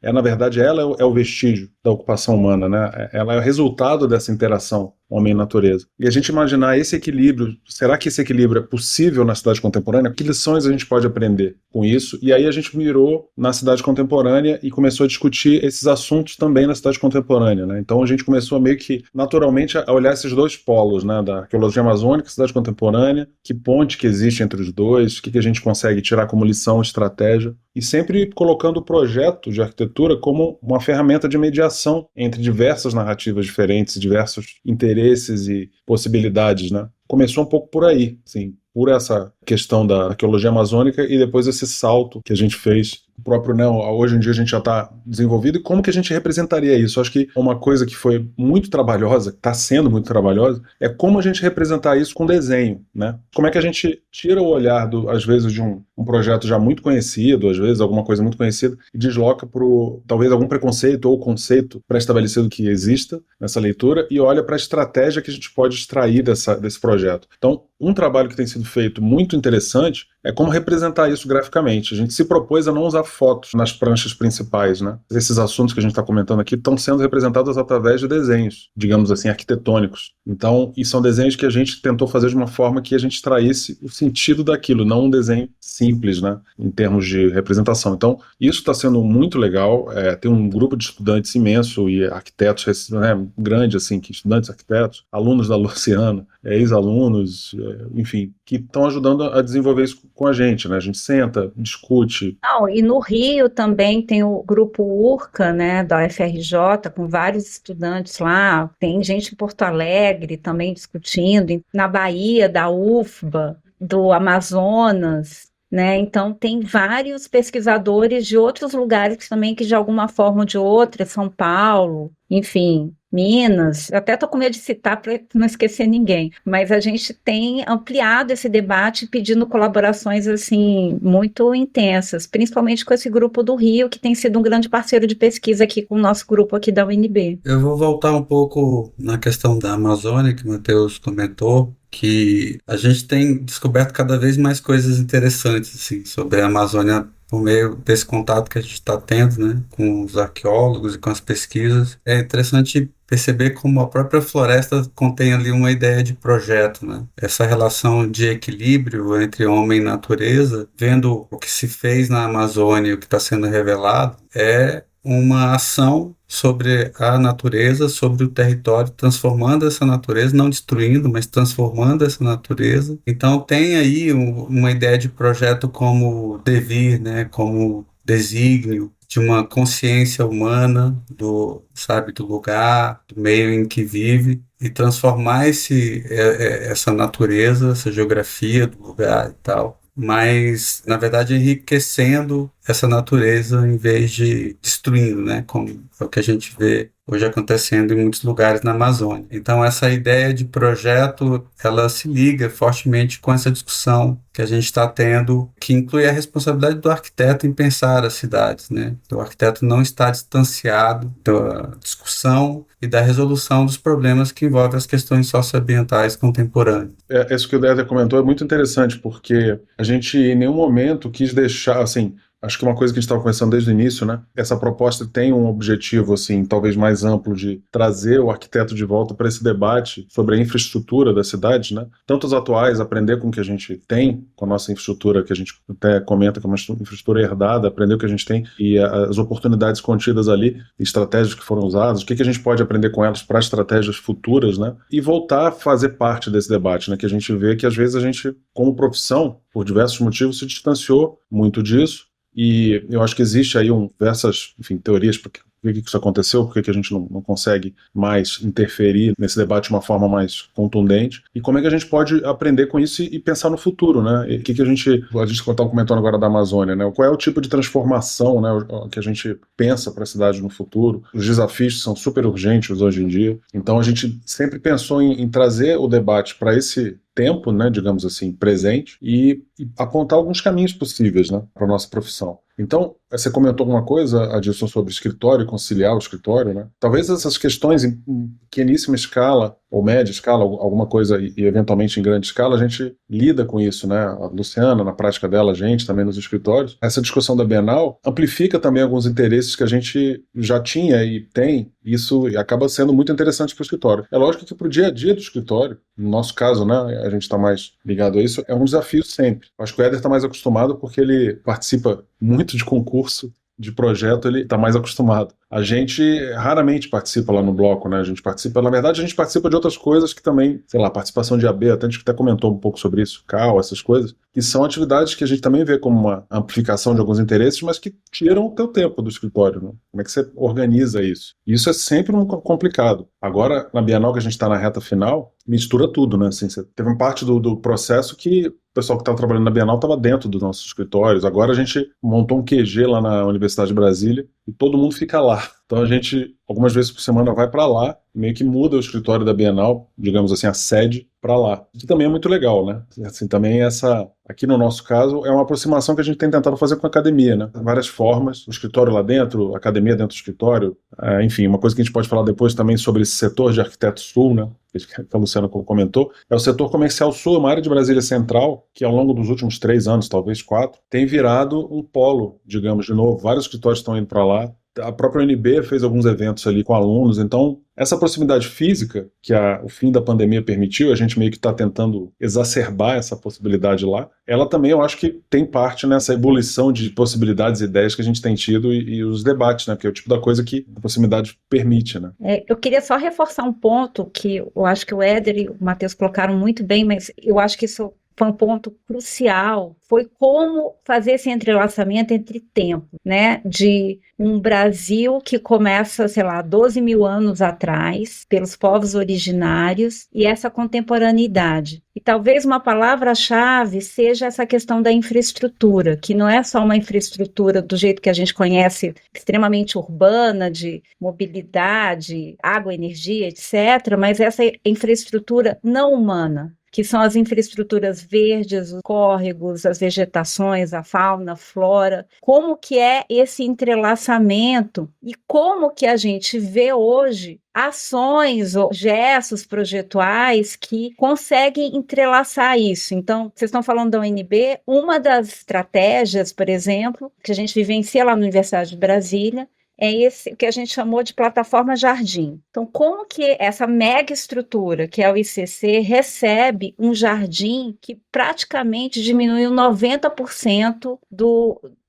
na verdade, ela é o vestígio da ocupação humana, né? Ela é o resultado dessa interação homem e natureza. E a gente imaginar esse equilíbrio, será que esse equilíbrio é possível na cidade contemporânea? Que lições a gente pode aprender com isso? E aí a gente mirou na cidade contemporânea e começou a discutir esses assuntos também na cidade contemporânea, né? Então a gente começou meio que naturalmente a olhar esses dois polos, né? Da arqueologia amazônica e cidade contemporânea, que ponte que existe entre os dois, o que a gente consegue tirar como lição, estratégia, e sempre colocando o projeto de arquitetura como uma ferramenta de mediação entre diversas narrativas diferentes, diversos interesses e possibilidades, né? Começou um pouco por aí, assim, por essa questão da arqueologia amazônica e depois esse salto que a gente fez. O próprio, né, hoje em dia a gente já está desenvolvido, e como que a gente representaria isso? Acho que uma coisa que foi muito trabalhosa, que está sendo muito trabalhosa, é como a gente representar isso com desenho, né? Como é que a gente tira o olhar, às vezes, de um projeto já muito conhecido, às vezes alguma coisa muito conhecida, e desloca para talvez algum preconceito ou conceito pré-estabelecido que exista nessa leitura, e olha para a estratégia que a gente pode extrair desse projeto. Então, um trabalho que tem sido feito muito interessante é como representar isso graficamente. A gente se propôs a não usar fotos nas pranchas principais, né? Esses assuntos que a gente está comentando aqui estão sendo representados através de desenhos, digamos assim, arquitetônicos. Então, e são desenhos que a gente tentou fazer de uma forma que a gente extraísse o sentido daquilo, não um desenho simples, né? Em termos de representação. Então, isso está sendo muito legal. Tem um grupo de estudantes imenso e arquitetos, né, grande, assim, que estudantes arquitetos, alunos da Luciana, ex-alunos, enfim, que estão ajudando a desenvolver isso com a gente, né? A gente senta, discute. Não, e no Rio também tem o grupo URCA, né, da UFRJ, com vários estudantes lá. Tem gente em Porto Alegre também discutindo, na Bahia, da UFBA, do Amazonas, né? Então tem vários pesquisadores de outros lugares também que de alguma forma ou de outra, São Paulo, enfim, Minas, eu até estou com medo de citar para não esquecer ninguém, mas a gente tem ampliado esse debate pedindo colaborações assim muito intensas, principalmente com esse grupo do Rio, que tem sido um grande parceiro de pesquisa aqui com o nosso grupo aqui da UNB. Eu vou voltar um pouco na questão da Amazônia, que o Matheus comentou, que a gente tem descoberto cada vez mais coisas interessantes assim, sobre a Amazônia por meio desse contato que a gente está tendo, né, com os arqueólogos e com as pesquisas. É interessante perceber como a própria floresta contém ali uma ideia de projeto, né? Essa relação de equilíbrio entre homem e natureza, vendo o que se fez na Amazônia e o que está sendo revelado, é uma ação sobre a natureza, sobre o território, transformando essa natureza, não destruindo, mas transformando essa natureza. Então tem aí uma ideia de projeto como devir, né, como desígnio, de uma consciência humana do lugar, do meio em que vive, e transformar essa natureza, essa geografia do lugar e tal, mas, na verdade, enriquecendo essa natureza em vez de destruindo, né? Como é o que a gente vê hoje acontecendo em muitos lugares na Amazônia. Então, essa ideia de projeto, ela se liga fortemente com essa discussão que a gente está tendo, que inclui a responsabilidade do arquiteto em pensar as cidades, né? O arquiteto não está distanciado da discussão e da resolução dos problemas que envolvem as questões socioambientais contemporâneas. Isso que o Éder comentou é muito interessante, porque a gente em nenhum momento quis deixar, assim, Acho que uma coisa que a gente estava conversando desde o início, né? Essa proposta tem um objetivo, assim, talvez mais amplo de trazer o arquiteto de volta para esse debate sobre a infraestrutura da cidade, né? Tanto os atuais, aprender com o que a gente tem, com a nossa infraestrutura, que a gente até comenta que é uma infraestrutura herdada, aprender o que a gente tem e as oportunidades contidas ali, estratégias que foram usadas, o que a gente pode aprender com elas para estratégias futuras, né? E voltar a fazer parte desse debate, né? Que a gente vê que às vezes a gente, como profissão, por diversos motivos, se distanciou muito disso. E eu acho que existe aí diversas, enfim, teorias para que isso aconteceu, por que a gente não consegue mais interferir nesse debate de uma forma mais contundente, e como é que a gente pode aprender com isso e pensar no futuro, né? E o que a gente estava comentando agora da Amazônia, né? Qual é o tipo de transformação, né, que a gente pensa para a cidade no futuro? Os desafios são super urgentes hoje em dia, então a gente sempre pensou em trazer o debate para esse tempo, né, digamos assim, presente, e apontar alguns caminhos possíveis, né, para a nossa profissão. Então, você comentou alguma coisa, Adilson, sobre escritório, conciliar o escritório, né? Talvez essas questões em pequeníssima escala, ou média escala, alguma coisa, e eventualmente em grande escala, a gente lida com isso, né? A Luciana, na prática dela, a gente também nos escritórios. Essa discussão da Bienal amplifica também alguns interesses que a gente já tinha e tem, e isso acaba sendo muito interessante para o escritório. É lógico que para o dia a dia do escritório, no nosso caso, né, a gente está mais ligado a isso, é um desafio sempre. Acho que o Éder está mais acostumado porque ele participa muito de concurso, de projeto, ele está mais acostumado. A gente raramente participa lá no bloco, né? A gente participa, na verdade, a gente participa de outras coisas que também, sei lá, participação de AB, até a gente até comentou um pouco sobre isso, CAL, essas coisas, que são atividades que a gente também vê como uma amplificação de alguns interesses, mas que tiram o teu tempo do escritório, né? Como é que você organiza isso? E isso é sempre complicado. Agora, na Bienal, que a gente está na reta final, mistura tudo, né? Assim, você teve uma parte do processo que o pessoal que estava trabalhando na Bienal estava dentro dos nossos escritórios. Agora a gente montou um QG lá na Universidade de Brasília e todo mundo fica lá. Então a gente, algumas vezes por semana, vai para lá, meio que muda o escritório da Bienal, digamos assim, a sede para lá. Que também é muito legal, né? Assim, também aqui no nosso caso, é uma aproximação que a gente tem tentado fazer com a academia, né? Várias formas, o escritório lá dentro, a academia dentro do escritório, enfim, uma coisa que a gente pode falar depois também sobre esse setor de arquiteto sul, né? Que a Luciana comentou, é o setor comercial sul, uma área de Brasília Central, que ao longo dos últimos 3 anos, talvez 4, tem virado um polo, digamos, de novo. Vários escritórios estão indo para lá. A própria UNB fez alguns eventos ali com alunos, então essa proximidade física que o fim da pandemia permitiu, a gente meio que está tentando exacerbar essa possibilidade lá, ela também eu acho que tem parte nessa ebulição de possibilidades e ideias que a gente tem tido e os debates, né? Porque é o tipo da coisa que a proximidade permite, né? Eu queria só reforçar um ponto que eu acho que o Éder e o Matheus colocaram muito bem, mas eu acho que isso foi um ponto crucial, foi como fazer esse entrelaçamento entre tempo, né, de um Brasil que começa, sei lá, 12 mil anos atrás, pelos povos originários, e essa contemporaneidade. E talvez uma palavra-chave seja essa questão da infraestrutura, que não é só uma infraestrutura do jeito que a gente conhece, extremamente urbana, de mobilidade, água, energia, etc., mas essa infraestrutura não humana, que são as infraestruturas verdes, os córregos, as vegetações, a fauna, a flora. Como que é esse entrelaçamento e como que a gente vê hoje ações ou gestos projetuais que conseguem entrelaçar isso. Então, vocês estão falando da UNB, uma das estratégias, por exemplo, que a gente vivencia lá na Universidade de Brasília, é esse que a gente chamou de plataforma jardim. Então, como que essa mega estrutura, que é o ICC, recebe um jardim que praticamente diminuiu 90%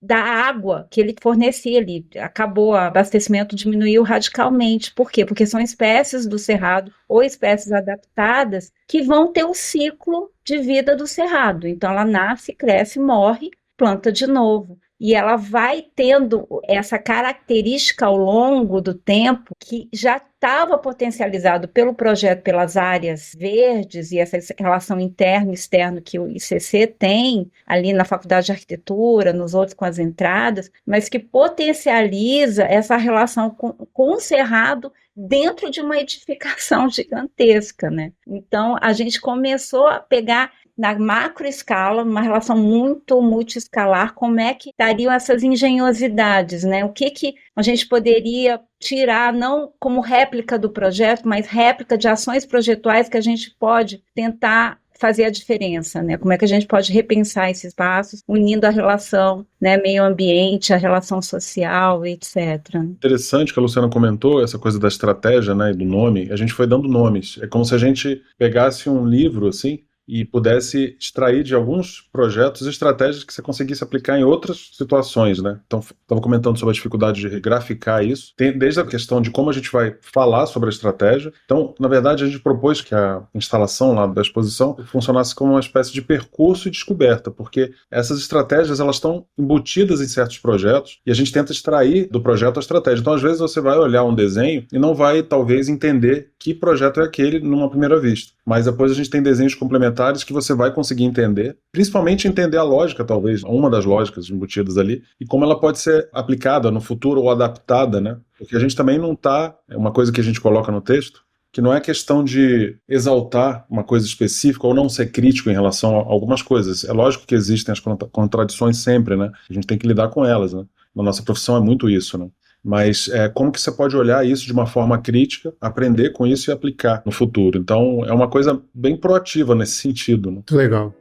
da água que ele fornecia ali. Acabou, o abastecimento diminuiu radicalmente. Por quê? Porque são espécies do cerrado ou espécies adaptadas que vão ter o ciclo de vida do cerrado. Então, ela nasce, cresce, morre, planta de novo. E ela vai tendo essa característica ao longo do tempo que já estava potencializado pelo projeto, pelas áreas verdes e essa relação interno e externo que o ICC tem ali na Faculdade de Arquitetura, nos outros com as entradas, mas que potencializa essa relação com o cerrado dentro de uma edificação gigantesca, né? Então, a gente começou a pegar na macro escala, uma relação muito multiescalar, como é que estariam essas engenhosidades, né? O que a gente poderia tirar, não como réplica do projeto, mas réplica de ações projetuais que a gente pode tentar fazer a diferença, né? Como é que a gente pode repensar esses espaços, unindo a relação, né, meio ambiente, a relação social, etc. Interessante que a Luciana comentou, essa coisa da estratégia, né, e do nome. A gente foi dando nomes. É como se a gente pegasse um livro, assim, e pudesse extrair de alguns projetos estratégias que você conseguisse aplicar em outras situações, né? Então, estava comentando sobre a dificuldade de graficar isso. Tem desde a questão de como a gente vai falar sobre a estratégia. Então, na verdade, a gente propôs que a instalação lá da exposição funcionasse como uma espécie de percurso e descoberta, porque essas estratégias, elas estão embutidas em certos projetos e a gente tenta extrair do projeto a estratégia. Então, às vezes, você vai olhar um desenho e não vai, talvez, entender que projeto é aquele numa primeira vista. Mas depois a gente tem desenhos complementares que você vai conseguir entender, principalmente entender a lógica, talvez, uma das lógicas embutidas ali, e como ela pode ser aplicada no futuro ou adaptada, né? Porque a gente também não está, é uma coisa que a gente coloca no texto, que não é questão de exaltar uma coisa específica ou não ser crítico em relação a algumas coisas. É lógico que existem as contradições sempre, né? A gente tem que lidar com elas, né? Na nossa profissão é muito isso, né? Mas como que você pode olhar isso de uma forma crítica, aprender com isso e aplicar no futuro? Então, é uma coisa bem proativa nesse sentido, né? Muito legal.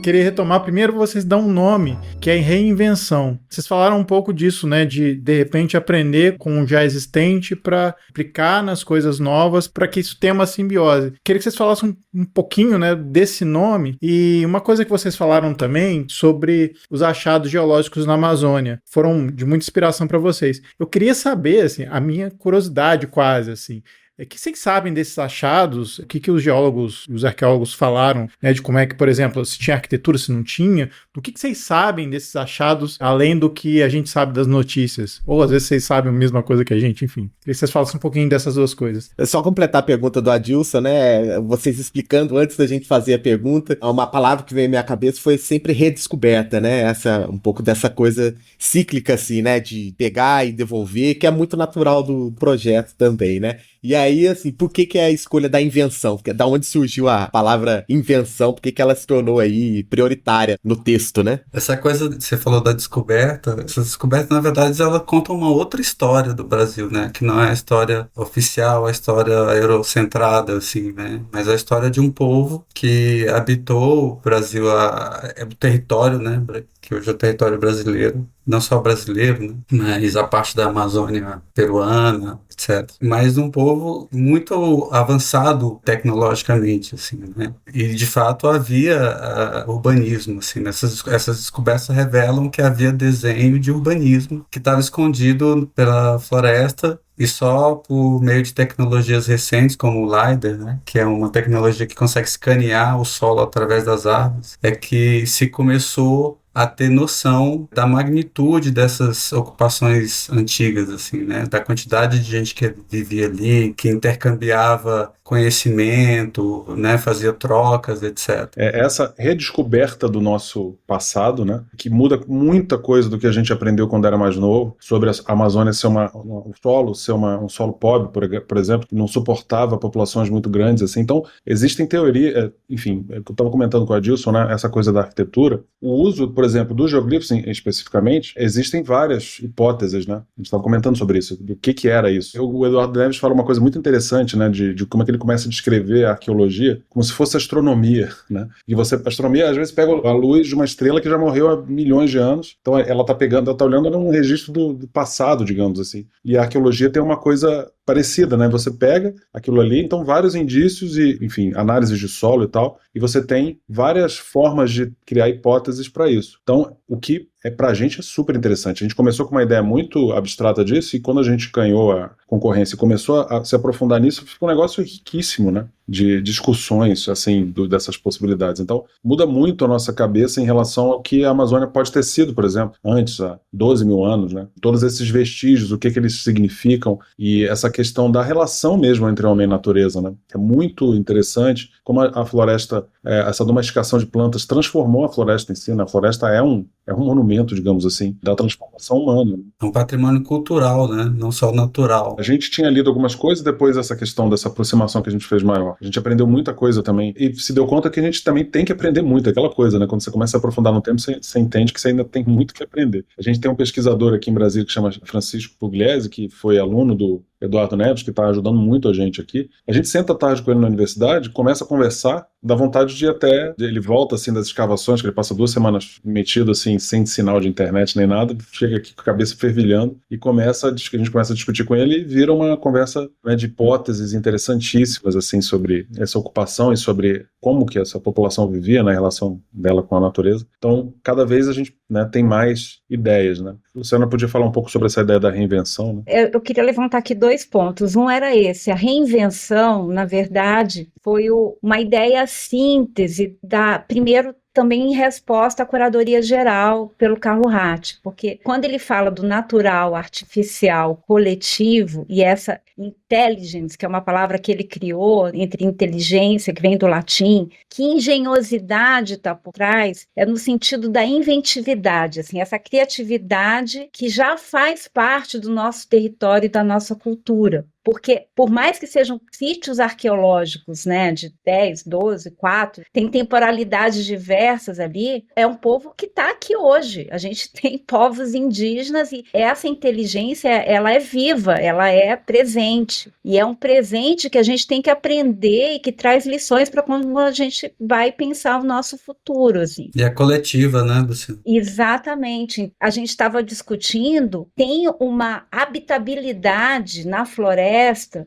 Queria retomar primeiro, vocês dão um nome, que é reinvenção. Vocês falaram um pouco disso, né, de repente aprender com o já existente para aplicar nas coisas novas, para que isso tenha uma simbiose. Queria que vocês falassem um pouquinho, né, desse nome, e uma coisa que vocês falaram também sobre os achados geológicos na Amazônia, foram de muita inspiração para vocês. Eu queria saber, assim, a minha curiosidade quase, assim, o que vocês sabem desses achados? O que os geólogos, os arqueólogos falaram, né, de como é que, por exemplo, se tinha arquitetura, se não tinha? Do que vocês sabem desses achados, além do que a gente sabe das notícias? Ou às vezes vocês sabem a mesma coisa que a gente, enfim. Queria que vocês falassem um pouquinho dessas duas coisas. É só completar a pergunta do Adilson, né? Vocês explicando antes da gente fazer a pergunta, uma palavra que veio à minha cabeça foi sempre redescoberta, né? Um pouco dessa coisa cíclica, assim, né? De pegar e devolver, que é muito natural do projeto também, né? E aí, assim, por que é a escolha da invenção? Porque da onde surgiu a palavra invenção? Por que ela se tornou aí prioritária no texto, né? Essa coisa que você falou da descoberta, essas descobertas, na verdade, ela conta uma outra história do Brasil, né? Que não é a história oficial, a história eurocentrada, assim, né? Mas a história de um povo que habitou o Brasil, é o território, né? Que hoje é o território brasileiro, não só brasileiro, né? Mas a parte da Amazônia peruana, etc. Mas um povo muito avançado tecnologicamente, assim, né? E de fato havia urbanismo, assim, essas descobertas revelam que havia desenho de urbanismo que estava escondido pela floresta. E só por meio de tecnologias recentes, como o LiDAR, né, que é uma tecnologia que consegue escanear o solo através das árvores, é que se começou a ter noção da magnitude dessas ocupações antigas, assim, né, da quantidade de gente que vivia ali, que intercambiava conhecimento, né, fazia trocas, etc. Essa redescoberta do nosso passado, né, que muda muita coisa do que a gente aprendeu quando era mais novo, sobre a Amazônia ser um solo, ser um solo pobre, por exemplo, que não suportava populações muito grandes, assim. Então, existem teorias, enfim, eu estava comentando com a Adilson, né, essa coisa da arquitetura, o uso, por exemplo, dos geoglifos especificamente, existem várias hipóteses, né, a gente estava comentando sobre isso, do que era isso. O Eduardo Neves fala uma coisa muito interessante, né, de como é que ele começa a descrever a arqueologia como se fosse astronomia, né, e a astronomia às vezes pega a luz de uma estrela que já morreu há milhões de anos, então ela está olhando num registro do passado, digamos assim, e a arqueologia tem uma coisa parecida, né? Você pega aquilo ali, então vários indícios e, enfim, análises de solo e tal, e você tem várias formas de criar hipóteses para isso. Então, o que pra gente é super interessante. A gente começou com uma ideia muito abstrata disso e quando a gente ganhou a concorrência e começou a se aprofundar nisso, ficou um negócio riquíssimo, né? De discussões, assim, dessas possibilidades. Então, muda muito a nossa cabeça em relação ao que a Amazônia pode ter sido, por exemplo, antes, há 12 mil anos, né? Todos esses vestígios, o que eles significam e essa questão da relação mesmo entre homem e natureza, né? É muito interessante como a floresta, essa domesticação de plantas transformou a floresta em si, né? A floresta é é um monumento, digamos assim, da transformação humana. É um patrimônio cultural, né? Não só natural. A gente tinha lido algumas coisas depois dessa questão dessa aproximação que a gente fez maior. A gente aprendeu muita coisa também e se deu conta que a gente também tem que aprender muito, aquela coisa, né? Quando você começa a aprofundar no tema, você entende que você ainda tem muito que aprender. A gente tem um pesquisador aqui em Brasília que chama Francisco Pugliese, que foi aluno do Eduardo Neves, que está ajudando muito a gente aqui. A gente senta à tarde com ele na universidade, começa a conversar, dá vontade de ir até... Ele volta, assim, das escavações, que ele passa 2 semanas metido, assim, sem sinal de internet nem nada, chega aqui com a cabeça fervilhando e a gente começa a discutir com ele e vira uma conversa, né, de hipóteses interessantíssimas, assim, sobre essa ocupação e sobre como que essa população vivia na relação dela com a natureza. Então, cada vez a gente, né, tem mais ideias, né? A Luciana podia falar um pouco sobre essa ideia da reinvenção, né? Eu queria levantar aqui 2 pontos. Um era esse: a reinvenção, na verdade, foi uma ideia síntese primeiro, também em resposta à curadoria geral pelo Carlo Ratti, porque quando ele fala do natural, artificial, coletivo, e essa intelligence, que é uma palavra que ele criou, entre inteligência, que vem do latim, que engenhosidade está por trás, é no sentido da inventividade, assim, essa criatividade que já faz parte do nosso território e da nossa cultura. Porque, por mais que sejam sítios arqueológicos, né, de 10, 12, 4, tem temporalidades diversas ali, é um povo que está aqui hoje. A gente tem povos indígenas e essa inteligência, ela é viva, ela é presente. E é um presente que a gente tem que aprender e que traz lições para quando a gente vai pensar o nosso futuro, assim. E é coletiva, né, Luciana? Exatamente. A gente estava discutindo, tem uma habitabilidade na floresta,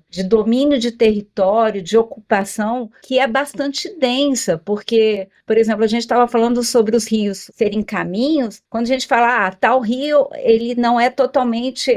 de domínio de território, de ocupação, que é bastante densa, porque, por exemplo, a gente estava falando sobre os rios serem caminhos, quando a gente fala, tal rio, ele não é totalmente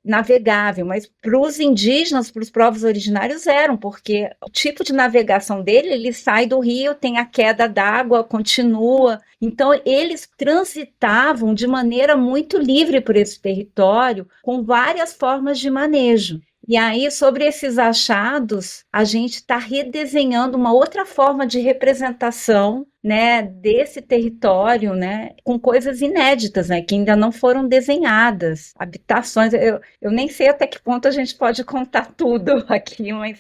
navegável, mas para os indígenas, para os povos originários eram, porque o tipo de navegação dele, ele sai do rio, tem a queda d'água, continua, então eles transitavam de maneira muito livre por esse território, com várias formas de manejo. E aí, sobre esses achados, a gente está redesenhando uma outra forma de representação, né, desse território, né, com coisas inéditas, né, que ainda não foram desenhadas, habitações. Eu nem sei até que ponto a gente pode contar tudo aqui, mas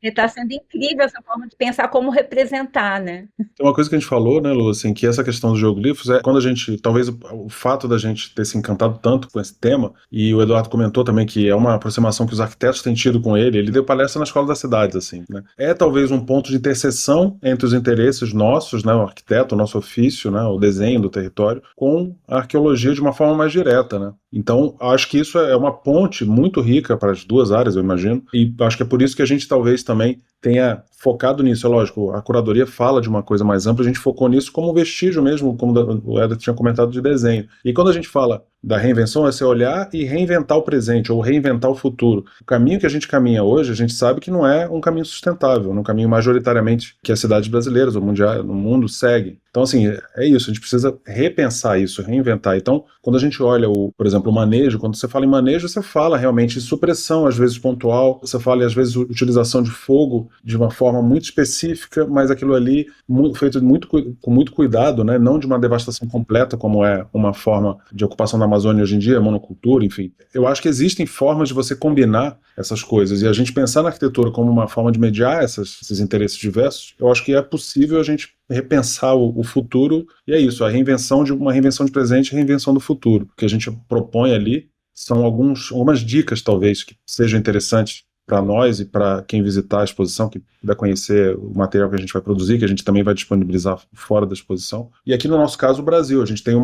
está sendo incrível essa forma de pensar como representar, né? Tem uma coisa que a gente falou, né, Lu, assim, que essa questão dos geoglifos é quando a gente, talvez o fato da gente ter se encantado tanto com esse tema, e o Eduardo comentou também que é uma aproximação que os arquitetos têm tido com ele deu palestra na Escola das Cidades, assim, né? É talvez um ponto de interseção entre os interesses nossos, né, o arquiteto, o nosso ofício, né, o desenho do território, com a arqueologia de uma forma mais direta, né? Então, acho que isso é uma ponte muito rica para as duas áreas, eu imagino, e acho que é por isso que a gente talvez também tenha focado nisso. É lógico, a curadoria fala de uma coisa mais ampla, a gente focou nisso como vestígio mesmo, como o Eder tinha comentado, de desenho. E quando a gente fala da reinvenção, é você olhar e reinventar o presente, ou reinventar o futuro. O caminho que a gente caminha hoje, a gente sabe que não é um caminho sustentável, é um caminho majoritariamente que as cidades brasileiras, ou mundial, no mundo, seguem. Então, assim, é isso, a gente precisa repensar isso, reinventar. Então, quando a gente olha, por exemplo, o manejo, quando você fala em manejo, você fala realmente em supressão, às vezes pontual, você fala, às vezes, utilização de fogo de uma forma muito específica, mas aquilo ali feito com muito cuidado, né? Não de uma devastação completa, como é uma forma de ocupação da Amazônia hoje em dia, monocultura, enfim. Eu acho que existem formas de você combinar essas coisas, e a gente pensar na arquitetura como uma forma de mediar esses interesses diversos, eu acho que é possível a gente repensar o futuro, e é isso, uma reinvenção de presente e reinvenção do futuro. O que a gente propõe ali são algumas dicas, talvez, que sejam interessantes para nós e para quem visitar a exposição, que puder conhecer o material que a gente vai produzir, que a gente também vai disponibilizar fora da exposição. E aqui no nosso caso, o Brasil, a gente tem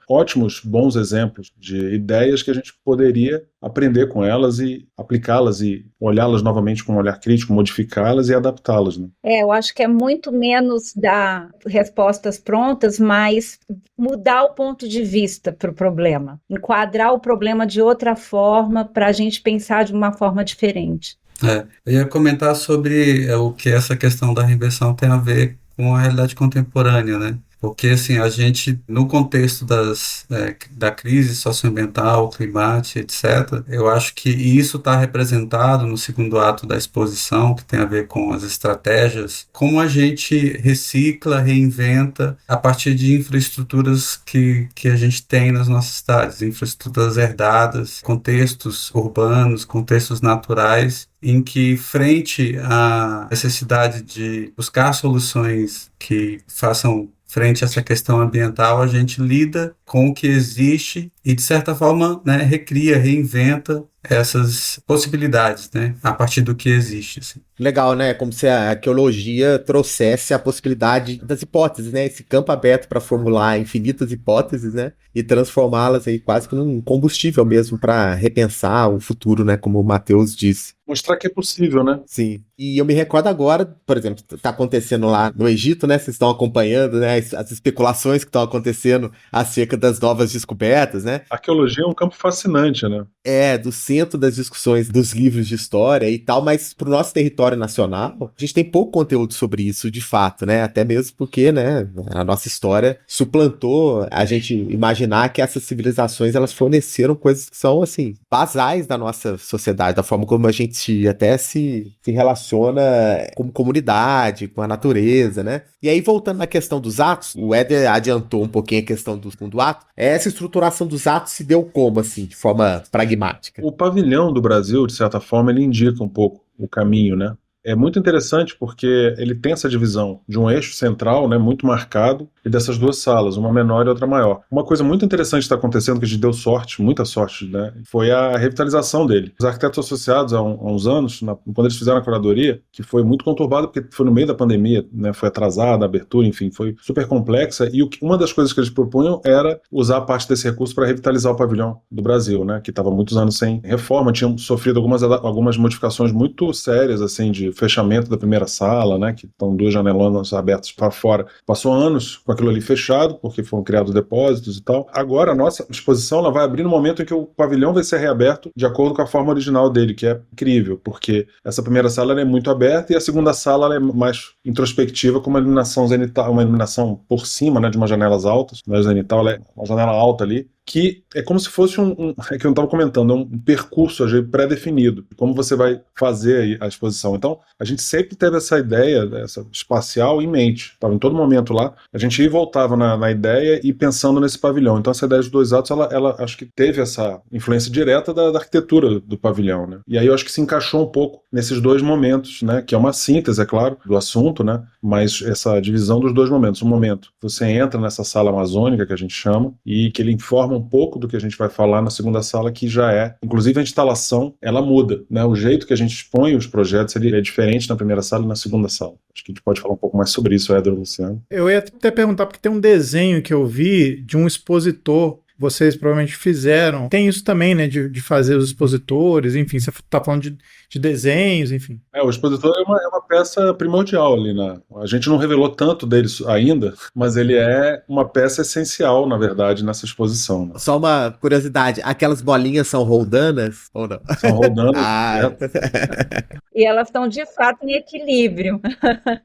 ótimos, bons exemplos de ideias que a gente poderia aprender com elas e aplicá-las e olhá-las novamente com um olhar crítico, modificá-las e adaptá-las, né? Eu acho que é muito menos dar respostas prontas, mas mudar o ponto de vista para o problema, enquadrar o problema de outra forma para a gente pensar de uma forma diferente. Eu ia comentar sobre o que essa questão da reinvenção tem a ver com a realidade contemporânea, né? Porque, assim, a gente, no contexto da crise socioambiental, climática, etc., eu acho que isso está representado no segundo ato da exposição, que tem a ver com as estratégias, como a gente recicla, reinventa a partir de infraestruturas que a gente tem nas nossas cidades, infraestruturas herdadas, contextos urbanos, contextos naturais, em que, frente à necessidade de buscar soluções que façam frente a essa questão ambiental, a gente lida com o que existe e, de certa forma, né, recria, reinventa essas possibilidades, né, a partir do que existe. Assim. Legal, né? Como se a arqueologia trouxesse a possibilidade das hipóteses, né? Esse campo aberto para formular infinitas hipóteses, né? E transformá-las aí quase que num combustível mesmo para repensar o futuro, né? Como o Matheus disse. Mostrar que é possível, né? Sim. E eu me recordo agora, por exemplo, tá acontecendo lá no Egito, né? Vocês estão acompanhando, né? As especulações que estão acontecendo acerca das novas descobertas, né? Arqueologia é um campo fascinante, né? É, do centro das discussões dos livros de história e tal, mas pro nosso território nacional, a gente tem pouco conteúdo sobre isso, de fato, né? Até mesmo porque, né, a nossa história suplantou a gente imaginar que essas civilizações, elas forneceram coisas que são, assim, basais da nossa sociedade, da forma como a gente até se relaciona como comunidade, com a natureza, né? E aí, voltando na questão dos atos, o Éder adiantou um pouquinho a questão do segundo ato. Essa estruturação dos atos se deu como, assim, de forma pragmática? O pavilhão do Brasil, de certa forma, ele indica um pouco o caminho, né? É muito interessante porque ele tem essa divisão de um eixo central, né, muito marcado, e dessas duas salas, uma menor e outra maior. Uma coisa muito interessante que está acontecendo, que a gente deu sorte, muita sorte, né, foi a revitalização dele. Os arquitetos associados há uns anos, quando eles fizeram a curadoria, que foi muito conturbada porque foi no meio da pandemia, né, foi atrasada a abertura, enfim, foi super complexa, e uma das coisas que eles propunham era usar parte desse recurso para revitalizar o pavilhão do Brasil, né, que estava muitos anos sem reforma, tinham sofrido algumas modificações muito sérias, assim, de fechamento da primeira sala, né, que estão duas janelonas abertas para fora. Passou anos com aquilo ali fechado, porque foram criados depósitos e tal. Agora a nossa exposição ela vai abrir no momento em que o pavilhão vai ser reaberto de acordo com a forma original dele, que é incrível, porque essa primeira sala ela é muito aberta e a segunda sala ela é mais introspectiva, com uma iluminação zenital, uma iluminação por cima, né, de umas janelas altas. A zenital ela é uma janela alta ali, que é como se fosse é que eu estava comentando, é um percurso pré-definido, como você vai fazer aí a exposição. Então, a gente sempre teve essa ideia, essa espacial em mente. Estava em todo momento lá, a gente ia e voltava na ideia e pensando nesse pavilhão. Então, essa ideia dos dois atos, ela acho que teve essa influência direta da arquitetura do pavilhão, né? E aí eu acho que se encaixou um pouco nesses dois momentos, né? Que é uma síntese, é claro, do assunto, né? Mas essa divisão dos dois momentos. Um momento, você entra nessa sala amazônica, que a gente chama, e que ele informa um pouco do que a gente vai falar na segunda sala, que já é, inclusive a instalação, ela muda, né? O jeito que a gente expõe os projetos ele é diferente na primeira sala e na segunda sala. Acho que a gente pode falar um pouco mais sobre isso, Éder, Luciano. Eu ia até perguntar, porque tem um desenho que eu vi de um expositor, vocês provavelmente fizeram. Tem isso também, né, de fazer os expositores, enfim, você tá falando de desenhos, enfim. O expositor é uma peça primordial ali, né? A gente não revelou tanto deles ainda, mas ele é uma peça essencial, na verdade, nessa exposição. Né? Só uma curiosidade, aquelas bolinhas são roldanas ou não? São roldanas. E elas estão, de fato, em equilíbrio.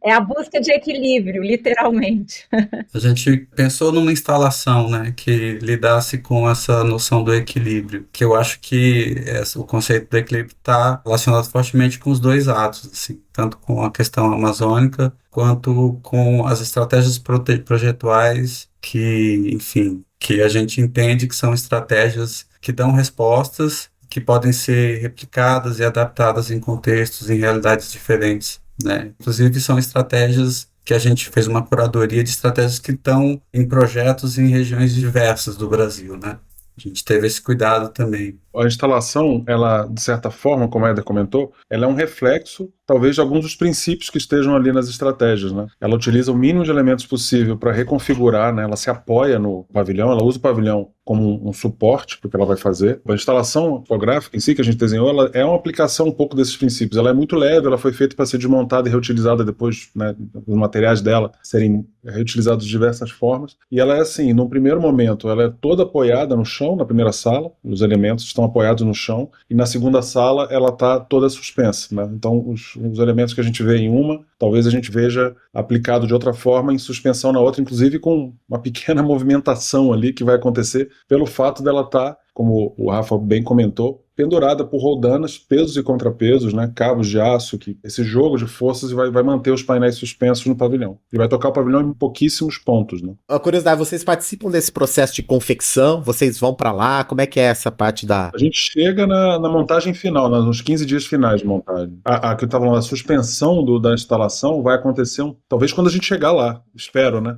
É a busca de equilíbrio, literalmente. A gente pensou numa instalação, né, que lidasse com essa noção do equilíbrio, que eu acho que o conceito do equilíbrio está relacionado fortemente com os dois atos, assim, tanto com a questão amazônica, quanto com as estratégias projetuais que, enfim, que a gente entende que são estratégias que dão respostas que podem ser replicadas e adaptadas em contextos, em realidades diferentes, né? Inclusive, são estratégias que a gente fez uma curadoria de estratégias que estão em projetos em regiões diversas do Brasil, né? A gente teve esse cuidado também. A instalação, ela, de certa forma, como a Éder comentou, ela é um reflexo, talvez, de alguns dos princípios que estejam ali nas estratégias, né? Ela utiliza o mínimo de elementos possível para reconfigurar, né? Ela se apoia no pavilhão, ela usa o pavilhão como um suporte para o que ela vai fazer. A instalação fotográfica em si, que a gente desenhou, ela é uma aplicação um pouco desses princípios. Ela é muito leve, ela foi feita para ser desmontada e reutilizada depois, né? Os materiais dela serem reutilizados de diversas formas. E ela é assim, num primeiro momento, ela é toda apoiada no chão, na primeira sala, os elementos estão estão apoiados no chão, e na segunda sala ela está toda suspensa, né? Então os elementos que a gente vê em uma, talvez a gente veja aplicado de outra forma em suspensão na outra, inclusive com uma pequena movimentação ali que vai acontecer pelo fato dela estar, como o Rafa bem comentou, pendurada por roldanas, pesos e contrapesos, né, cabos de aço, que esse jogo de forças vai manter os painéis suspensos no pavilhão. E vai tocar o pavilhão em pouquíssimos pontos, né? A curiosidade, vocês participam desse processo de confecção? Vocês vão pra lá? Como é que é essa parte da... A gente chega na montagem final, nos 15 dias finais de montagem. A que eu estava falando, a suspensão da instalação vai acontecer talvez quando a gente chegar lá, espero, né?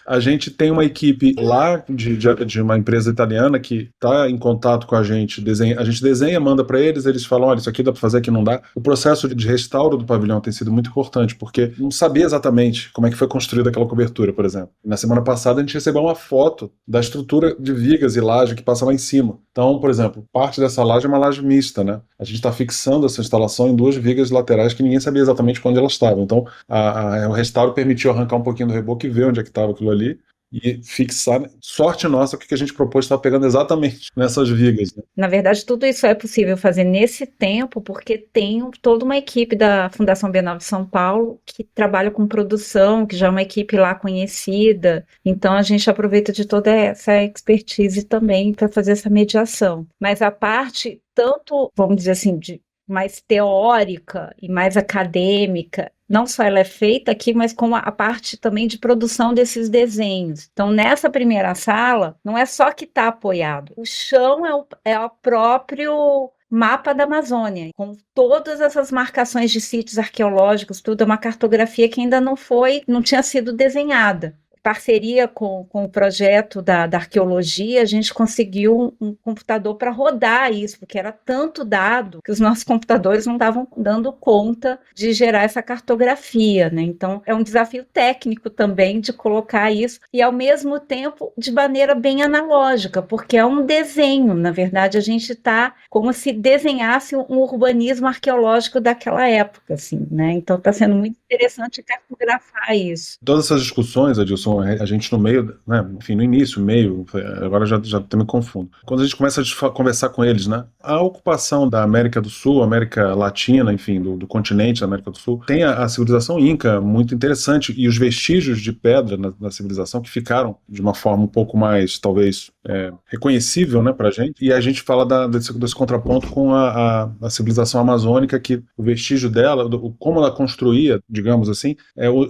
A gente tem uma equipe lá de uma empresa italiana que está em contato com a gente desenha, manda para eles falam, olha, isso aqui dá para fazer, aqui não dá. O processo de restauro do pavilhão tem sido muito importante, porque não sabia exatamente como é que foi construída aquela cobertura, por exemplo. Na semana passada a gente recebeu uma foto da estrutura de vigas e laje que passa lá em cima. Então, por exemplo, parte dessa laje é uma laje mista, né? A gente está fixando essa instalação em 2 vigas laterais que ninguém sabia exatamente onde elas estavam. Então, o restauro permitiu arrancar um pouquinho do reboco e ver onde é que estava aquilo ali, e fixar. Sorte nossa, que a gente propôs estava pegando exatamente nessas vigas, né? Na verdade, tudo isso é possível fazer nesse tempo, porque tem toda uma equipe da Fundação Bienal de São Paulo que trabalha com produção, que já é uma equipe lá conhecida. Então, a gente aproveita de toda essa expertise também para fazer essa mediação. Mas a parte, tanto, vamos dizer assim, de mais teórica e mais acadêmica, não só ela é feita aqui, mas com a parte também de produção desses desenhos. Então, nessa primeira sala, não é só que está apoiado. O chão é o próprio mapa da Amazônia, com todas essas marcações de sítios arqueológicos, tudo é uma cartografia que ainda não tinha sido desenhada. Parceria com o projeto da arqueologia, a gente conseguiu um computador para rodar isso, porque era tanto dado que os nossos computadores não estavam dando conta de gerar essa cartografia, né? Então, é um desafio técnico também de colocar isso, e ao mesmo tempo de maneira bem analógica, porque é um desenho, na verdade a gente está como se desenhasse um urbanismo arqueológico daquela época, assim, né? Então está sendo muito interessante cartografar isso. Todas essas discussões, Adilson, a gente no meio, né, enfim, no início, meio, agora já até me confundo. Quando a gente começa a conversar com eles, né, a ocupação da América do Sul, América Latina, enfim, do continente da América do Sul, tem a civilização inca muito interessante, e os vestígios de pedra na civilização que ficaram de uma forma um pouco mais, talvez, reconhecível, né, pra gente, e a gente fala desse contraponto com a civilização amazônica, que o vestígio dela, como ela construía, digamos assim,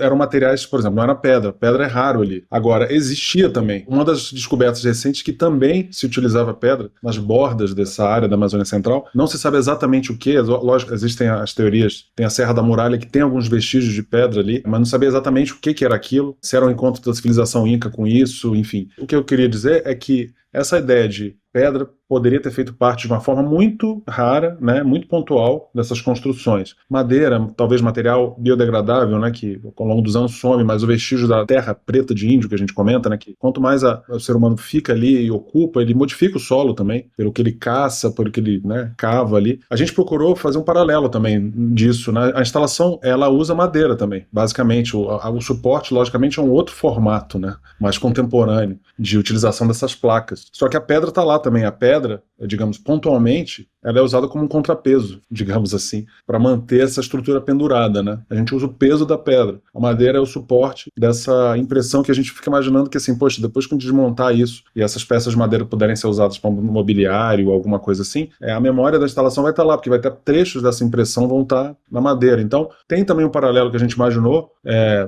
eram materiais, por exemplo, não era pedra é raro ali. Agora, existia também uma das descobertas recentes que também se utilizava pedra nas bordas dessa área da Amazônia Central. Não se sabe exatamente o que, lógico, existem as teorias, tem a Serra da Muralha que tem alguns vestígios de pedra ali, mas não sabia exatamente o que era aquilo, se era um encontro da civilização inca com isso, enfim. O que eu queria dizer é que essa ideia de pedra poderia ter feito parte de uma forma muito rara, né, muito pontual dessas construções. Madeira, talvez material biodegradável, né, que ao longo dos anos some, mas o vestígio da terra preta de índio que a gente comenta, né, que quanto mais o ser humano fica ali e ocupa, ele modifica o solo também, pelo que ele caça, pelo que ele, né, cava ali. A gente procurou fazer um paralelo também disso, né? A instalação, ela usa madeira também, basicamente. O suporte, logicamente, é um outro formato, né, mais contemporâneo de utilização dessas placas. Só que a pedra está lá também. A pedra, digamos, pontualmente, ela é usada como um contrapeso, digamos assim, para manter essa estrutura pendurada, né? A gente usa o peso da pedra. A madeira é o suporte dessa impressão que a gente fica imaginando que, assim, poxa, depois que desmontar isso e essas peças de madeira puderem ser usadas para mobiliário ou alguma coisa assim, a memória da instalação vai estar lá, porque vai ter trechos dessa impressão vão estar na madeira. Então, tem também um paralelo que a gente imaginou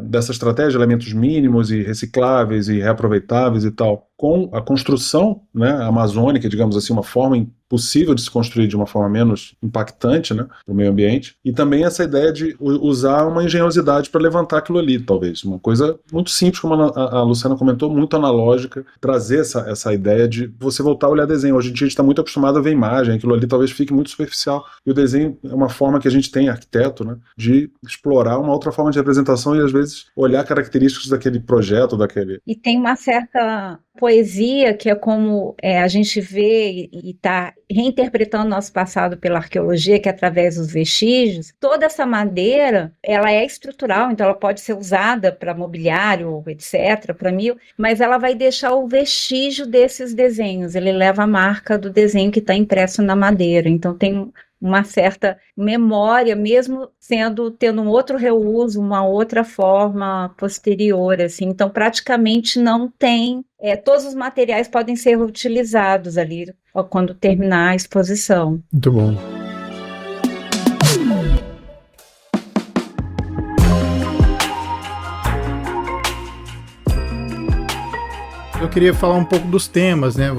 dessa estratégia, elementos mínimos e recicláveis e reaproveitáveis e tal, com a construção, né, amazônica, digamos assim, uma forma possível de se construir de uma forma menos impactante, né, para o meio ambiente, e também essa ideia de usar uma engenhosidade para levantar aquilo ali, talvez. Uma coisa muito simples, como a Luciana comentou, muito analógica, trazer essa ideia de você voltar a olhar desenho. Hoje em dia a gente está muito acostumado a ver imagem, aquilo ali talvez fique muito superficial, e o desenho é uma forma que a gente tem, arquiteto, né, de explorar uma outra forma de representação e às vezes olhar características daquele projeto, daquele... E tem uma certa poesia que é como a gente vê e está reinterpretando nosso passado pela arqueologia, que é através dos vestígios, toda essa madeira, ela é estrutural, então ela pode ser usada para mobiliário, etc., para mas ela vai deixar o vestígio desses desenhos, ele leva a marca do desenho que está impresso na madeira, então tem uma certa memória, mesmo tendo um outro reuso, uma outra forma posterior, assim. Então praticamente não tem, todos os materiais podem ser utilizados ali quando terminar a exposição. Muito bom. Eu queria falar um pouco dos temas, né?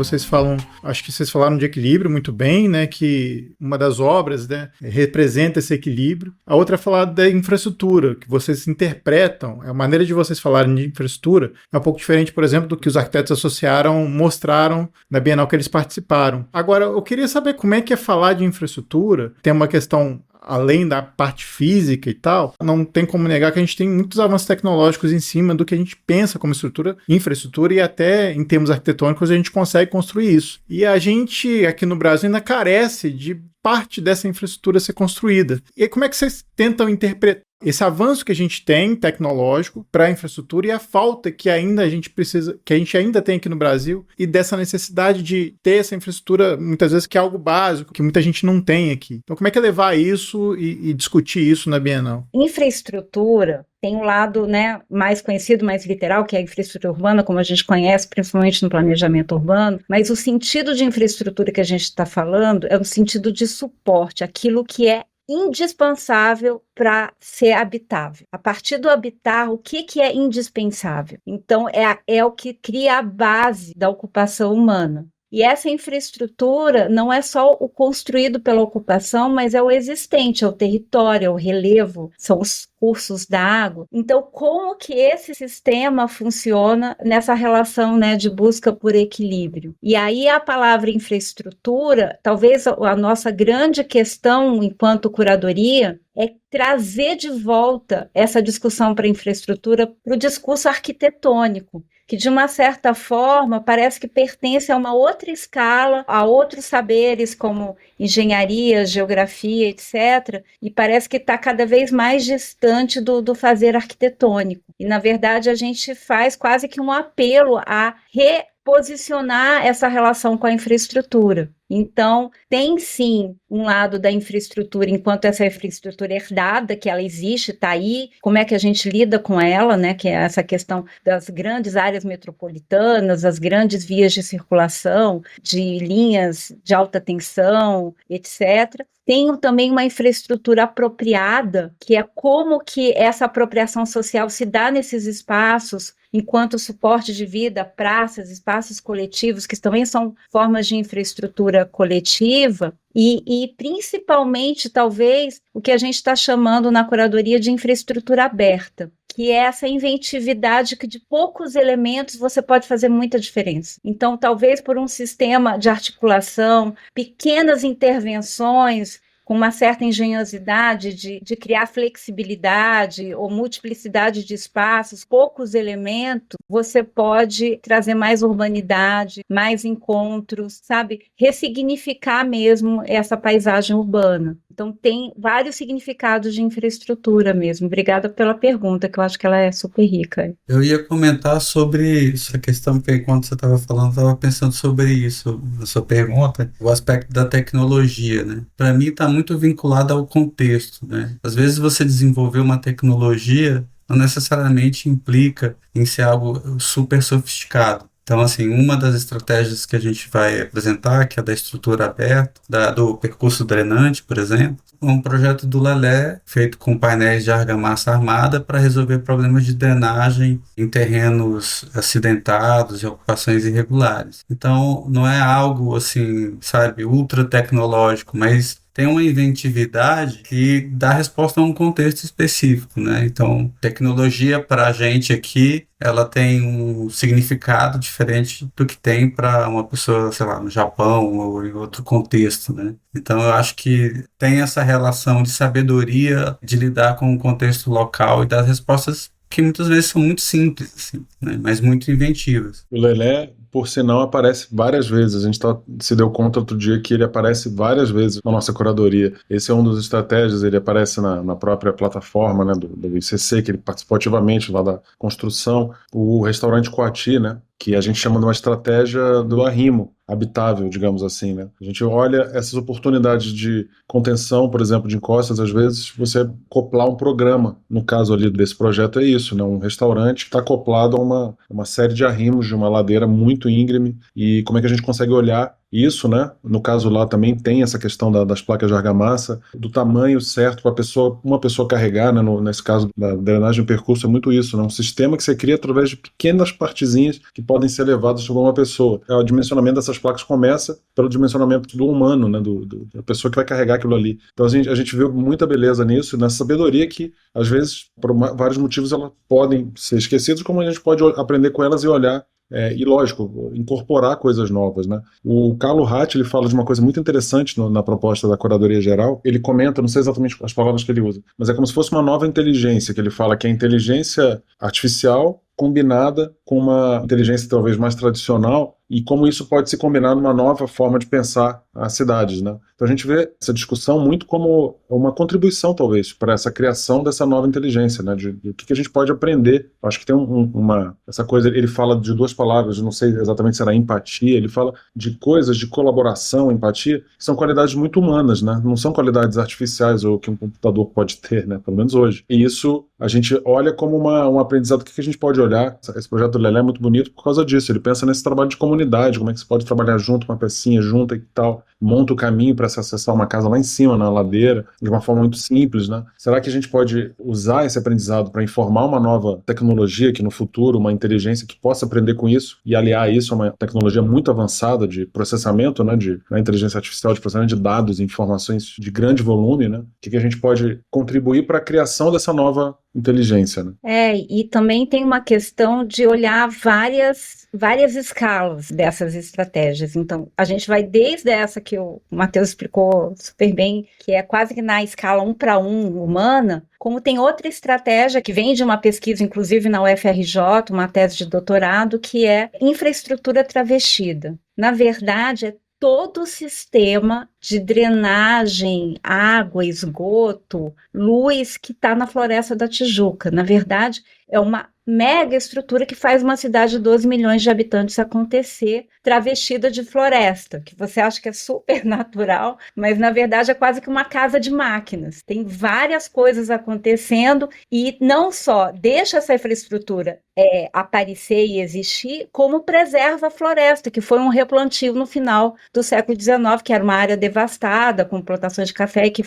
Acho que vocês falaram de equilíbrio muito bem, né? Que uma das obras, né, representa esse equilíbrio. A outra é falar da infraestrutura, que vocês interpretam. A maneira de vocês falarem de infraestrutura é um pouco diferente, por exemplo, do que os arquitetos mostraram na Bienal que eles participaram. Agora, eu queria saber como é que é falar de infraestrutura. Tem uma questão além da parte física e tal, não tem como negar que a gente tem muitos avanços tecnológicos em cima do que a gente pensa como infraestrutura e até em termos arquitetônicos a gente consegue construir isso. E a gente aqui no Brasil ainda carece de parte dessa infraestrutura ser construída. E como é que vocês tentam interpretar esse avanço que a gente tem tecnológico para a infraestrutura e a falta que ainda a gente precisa, que a gente ainda tem aqui no Brasil, e dessa necessidade de ter essa infraestrutura, muitas vezes que é algo básico, que muita gente não tem aqui. Então, como é que é levar isso e discutir isso na Bienal? Infraestrutura tem um lado, né, mais conhecido, mais literal, que é a infraestrutura urbana, como a gente conhece, principalmente no planejamento urbano, mas o sentido de infraestrutura que a gente está falando é o sentido de suporte, aquilo que é indispensável para ser habitável. A partir do habitar, o que é indispensável? Então, é o que cria a base da ocupação humana. E essa infraestrutura não é só o construído pela ocupação, mas é o existente, é o território, é o relevo, são os cursos da água. Então, como que esse sistema funciona nessa relação, né, de busca por equilíbrio? E aí a palavra infraestrutura, talvez a nossa grande questão enquanto curadoria é trazer de volta essa discussão para a infraestrutura para o discurso arquitetônico, que de uma certa forma parece que pertence a uma outra escala, a outros saberes como engenharia, geografia, etc., e parece que está cada vez mais distante do fazer arquitetônico. E, na verdade, a gente faz quase que um apelo a reposicionar essa relação com a infraestrutura. Então, tem sim um lado da infraestrutura, enquanto essa infraestrutura herdada, que ela existe, está aí, como é que a gente lida com ela, né? Que é essa questão das grandes áreas metropolitanas, as grandes vias de circulação, de linhas de alta tensão, etc. Tem também uma infraestrutura apropriada, que é como que essa apropriação social se dá nesses espaços, enquanto suporte de vida, praças, espaços coletivos, que também são formas de infraestrutura coletiva, e principalmente, talvez, o que a gente está chamando na curadoria de infraestrutura aberta, que é essa inventividade que de poucos elementos você pode fazer muita diferença. Então, talvez por um sistema de articulação, pequenas intervenções, com uma certa engenhosidade de criar flexibilidade ou multiplicidade de espaços, poucos elementos, você pode trazer mais urbanidade, mais encontros, sabe? Ressignificar mesmo essa paisagem urbana. Então, tem vários significados de infraestrutura mesmo. Obrigada pela pergunta, que eu acho que ela é super rica. Eu ia comentar sobre essa questão, porque enquanto você estava falando, eu estava pensando sobre isso, na sua pergunta, o aspecto da tecnologia, né? Para mim, está muito vinculado ao contexto, né? Às vezes você desenvolver uma tecnologia não necessariamente implica em ser algo super sofisticado. Então, assim, uma das estratégias que a gente vai apresentar, que é da estrutura aberta, do percurso drenante, por exemplo, é um projeto do Lelé, feito com painéis de argamassa armada para resolver problemas de drenagem em terrenos acidentados e ocupações irregulares. Então, não é algo, assim, sabe, ultra tecnológico, mas tem uma inventividade que dá resposta a um contexto específico, né? Então, tecnologia para a gente aqui, ela tem um significado diferente do que tem para uma pessoa, sei lá, no Japão ou em outro contexto, né? Então, eu acho que tem essa relação de sabedoria de lidar com o contexto local e dar respostas que muitas vezes são muito simples, assim, né? Mas muito inventivas. O Lelé, por sinal, aparece várias vezes. A gente se deu conta outro dia que ele aparece várias vezes na nossa curadoria. Esse é um dos estratégias, ele aparece na própria plataforma, né, do ICC, que ele participou ativamente lá da construção. O restaurante Coati, né, que a gente chama de uma estratégia do arrimo habitável, digamos assim, né? A gente olha essas oportunidades de contenção, por exemplo, de encostas, às vezes você acoplar um programa. No caso ali desse projeto é isso, né? Um restaurante que está acoplado a uma série de arrimos de uma ladeira muito íngreme, e como é que a gente consegue olhar isso, né? No caso lá também tem essa questão das placas de argamassa, do tamanho certo para uma pessoa carregar, né? Nesse caso da drenagem do percurso é muito isso, né? Um sistema que você cria através de pequenas partezinhas que podem ser levadas por uma pessoa. O dimensionamento dessas placas começa pelo dimensionamento do humano, né? Da pessoa que vai carregar aquilo ali. Então a gente vê muita beleza nisso, nessa sabedoria que, às vezes, por vários motivos, elas podem ser esquecidas, como a gente pode aprender com elas e olhar. E lógico, incorporar coisas novas, né? O Carlo Ratti, ele fala de uma coisa muito interessante na proposta da Curadoria Geral. Ele comenta, não sei exatamente as palavras que ele usa, mas é como se fosse uma nova inteligência, que ele fala que é a inteligência artificial combinada com uma inteligência talvez mais tradicional, e como isso pode se combinar numa nova forma de pensar as cidades, né? Então a gente vê essa discussão muito como uma contribuição, talvez, para essa criação dessa nova inteligência, né? De que a gente pode aprender. Acho que tem essa coisa, ele fala de duas palavras, não sei exatamente se era empatia, ele fala de coisas de colaboração, empatia, que são qualidades muito humanas, né? Não são qualidades artificiais ou que um computador pode ter, né? Pelo menos hoje. E isso a gente olha como um aprendizado que a gente pode olhar. Esse projeto do Lelé é muito bonito por causa disso. Ele pensa nesse trabalho de comunidade, como é que você pode trabalhar junto, uma pecinha junta e tal, monta o caminho para se acessar uma casa lá em cima, na ladeira, de uma forma muito simples, né? Será que a gente pode usar esse aprendizado para informar uma nova tecnologia que no futuro, uma inteligência que possa aprender com isso e aliar isso a uma tecnologia muito avançada de processamento, né, na inteligência artificial, de processamento de dados e informações de grande volume, né? O que a gente pode contribuir para a criação dessa nova inteligência, né? E também tem uma questão de olhar várias escalas dessas estratégias. Então, a gente vai desde essa que o Matheus explicou super bem, que é quase que na escala 1:1 humana, como tem outra estratégia que vem de uma pesquisa, inclusive na UFRJ, uma tese de doutorado, que é infraestrutura travestida. Na verdade, é todo o sistema de drenagem, água, esgoto, luz que está na Floresta da Tijuca. Na verdade, é uma mega estrutura que faz uma cidade de 12 milhões de habitantes acontecer, travestida de floresta, que você acha que é super natural, mas na verdade é quase que uma casa de máquinas. Tem várias coisas acontecendo e não só deixa essa infraestrutura aparecer e existir, como preserva a floresta, que foi um replantio no final do século XIX, que era uma área devastada, com plantações de café, e que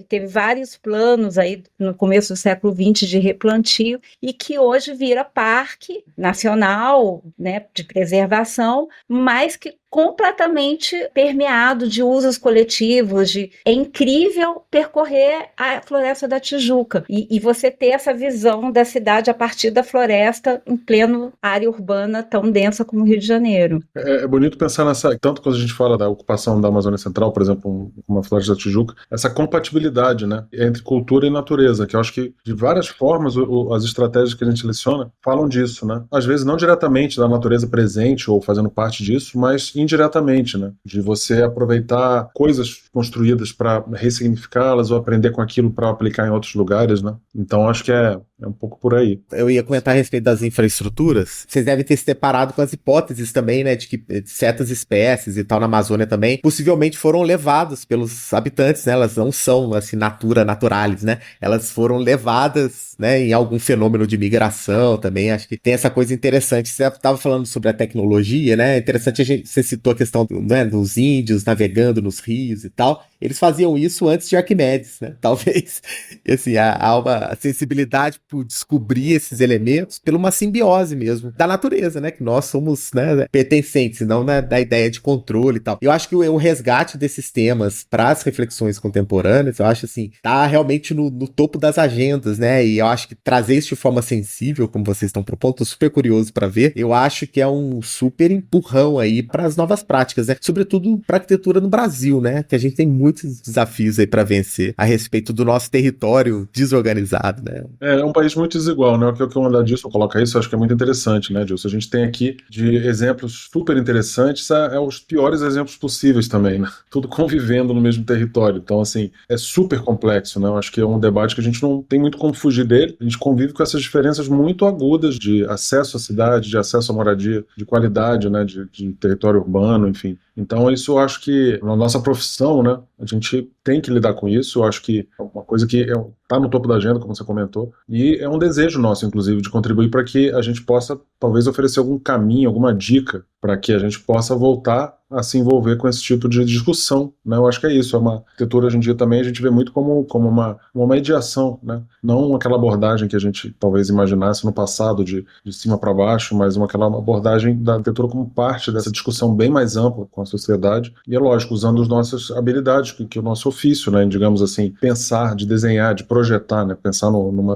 teve vários planos aí no começo do século XX de replantio, e que hoje vira parque nacional, né, de preservação, mas que completamente permeado de usos coletivos, é incrível percorrer a Floresta da Tijuca e você ter essa visão da cidade a partir da floresta em pleno área urbana tão densa como o Rio de Janeiro. É bonito pensar tanto quando a gente fala da ocupação da Amazônia Central, por exemplo, uma Floresta da Tijuca, essa compatibilidade, né, entre cultura e natureza, que eu acho que de várias formas as estratégias que a gente seleciona falam disso, né? Às vezes não diretamente da natureza presente ou fazendo parte disso, mas indiretamente, né? De você aproveitar coisas construídas para ressignificá-las ou aprender com aquilo para aplicar em outros lugares, né? Então acho que é um pouco por aí. Eu ia comentar a respeito das infraestruturas. Vocês devem ter se deparado com as hipóteses também, né, de que certas espécies e tal na Amazônia também possivelmente foram levadas pelos habitantes, né? Elas não são assim naturalis, né? Elas foram levadas, né, em algum fenômeno de migração também. Acho que tem essa coisa interessante. Você estava falando sobre a tecnologia, né? É interessante você citou a questão dos índios navegando nos rios e tal. Eles faziam isso antes de Arquimedes, né? Talvez, assim, há uma sensibilidade por descobrir esses elementos pela uma simbiose mesmo da natureza, né? Que nós somos, né, pertencentes, não da ideia de controle e tal. Eu acho que o resgate desses temas para as reflexões contemporâneas, eu acho assim, tá realmente no topo das agendas, né? E eu acho que trazer isso de forma sensível, como vocês estão propondo, tô super curioso para ver. Eu acho que é um super empurrão aí para as novas práticas, né? Sobretudo para arquitetura no Brasil, né? Que a gente tem muitos desafios aí para vencer a respeito do nosso território desorganizado, né? É um país muito desigual, né? O que eu andar disso, coloca isso, eu acho que é muito interessante, né, Dilson? A gente tem aqui de exemplos super interessantes os piores exemplos possíveis também, né? Tudo convivendo no mesmo território. Então, assim, é super complexo, né? Eu acho que é um debate que a gente não tem muito como fugir dele. A gente convive com essas diferenças muito agudas de acesso à cidade, de acesso à moradia, de qualidade, né? De território urbano, enfim. Então, isso eu acho que na nossa profissão, né, a gente tem que lidar com isso. Eu acho que é uma coisa que está no topo da agenda, como você comentou, e é um desejo nosso, inclusive, de contribuir para que a gente possa, talvez, oferecer algum caminho, alguma dica para que a gente possa voltar a se envolver com esse tipo de discussão, né? Eu acho que é isso. É uma arquitetura hoje em dia também a gente vê muito como uma mediação, né? Não aquela abordagem que a gente talvez imaginasse no passado de cima para baixo, mas aquela abordagem da arquitetura como parte dessa discussão bem mais ampla com a sociedade. E é lógico, usando as nossas habilidades, que é o nosso ofício, né? Digamos assim, pensar, de desenhar, de projetar, né? Pensar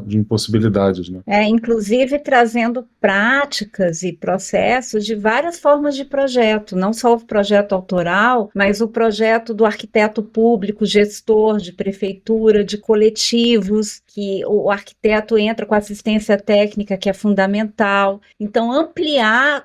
de impossibilidades, né? Inclusive trazendo práticas e processos de várias formas de projeto, não só o projeto autoral, mas o projeto do arquiteto público, gestor de prefeitura, de coletivos, que o arquiteto entra com assistência técnica, que é fundamental. Então, ampliar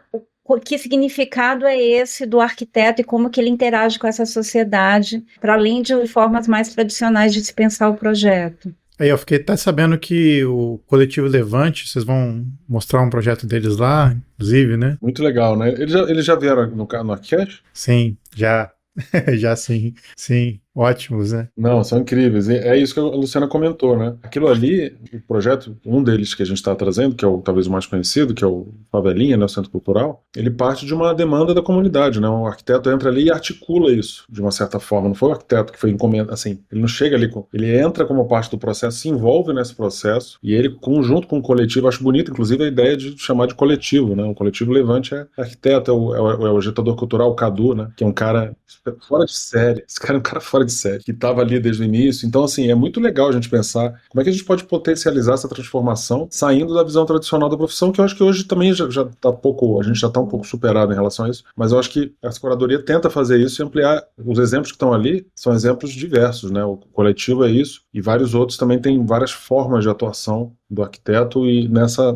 que significado é esse do arquiteto e como que ele interage com essa sociedade, para além de formas mais tradicionais de se pensar o projeto. Aí eu fiquei até sabendo que o Coletivo Levante, vocês vão mostrar um projeto deles lá, inclusive, né? Muito legal, né? Eles já vieram no Arquicast? Sim, já. Já sim. Ótimos, né? Não, são incríveis. É isso que a Luciana comentou, né? Aquilo ali, o projeto, um deles que a gente está trazendo, que é talvez o mais conhecido, que é o Favelinha, né, o Centro Cultural, ele parte de uma demanda da comunidade, né? O arquiteto entra ali e articula isso, de uma certa forma. Não foi o arquiteto que foi encomenda, assim, ele não chega ali, ele entra como parte do processo, se envolve nesse processo, e ele, junto com o coletivo, acho bonito, inclusive, a ideia de chamar de coletivo, né? O Coletivo Levante é arquiteto, é o agitador cultural, o Cadu, né? Que é um cara fora de série. Esse cara é um cara fora de série, que estava ali desde o início. Então, assim, é muito legal a gente pensar como é que a gente pode potencializar essa transformação saindo da visão tradicional da profissão, que eu acho que hoje também já tá pouco, a gente já está um pouco superado em relação a isso, mas eu acho que a curadoria tenta fazer isso e ampliar. Os exemplos que estão ali são exemplos diversos, né? O coletivo é isso, e vários outros também têm várias formas de atuação do arquiteto e nessa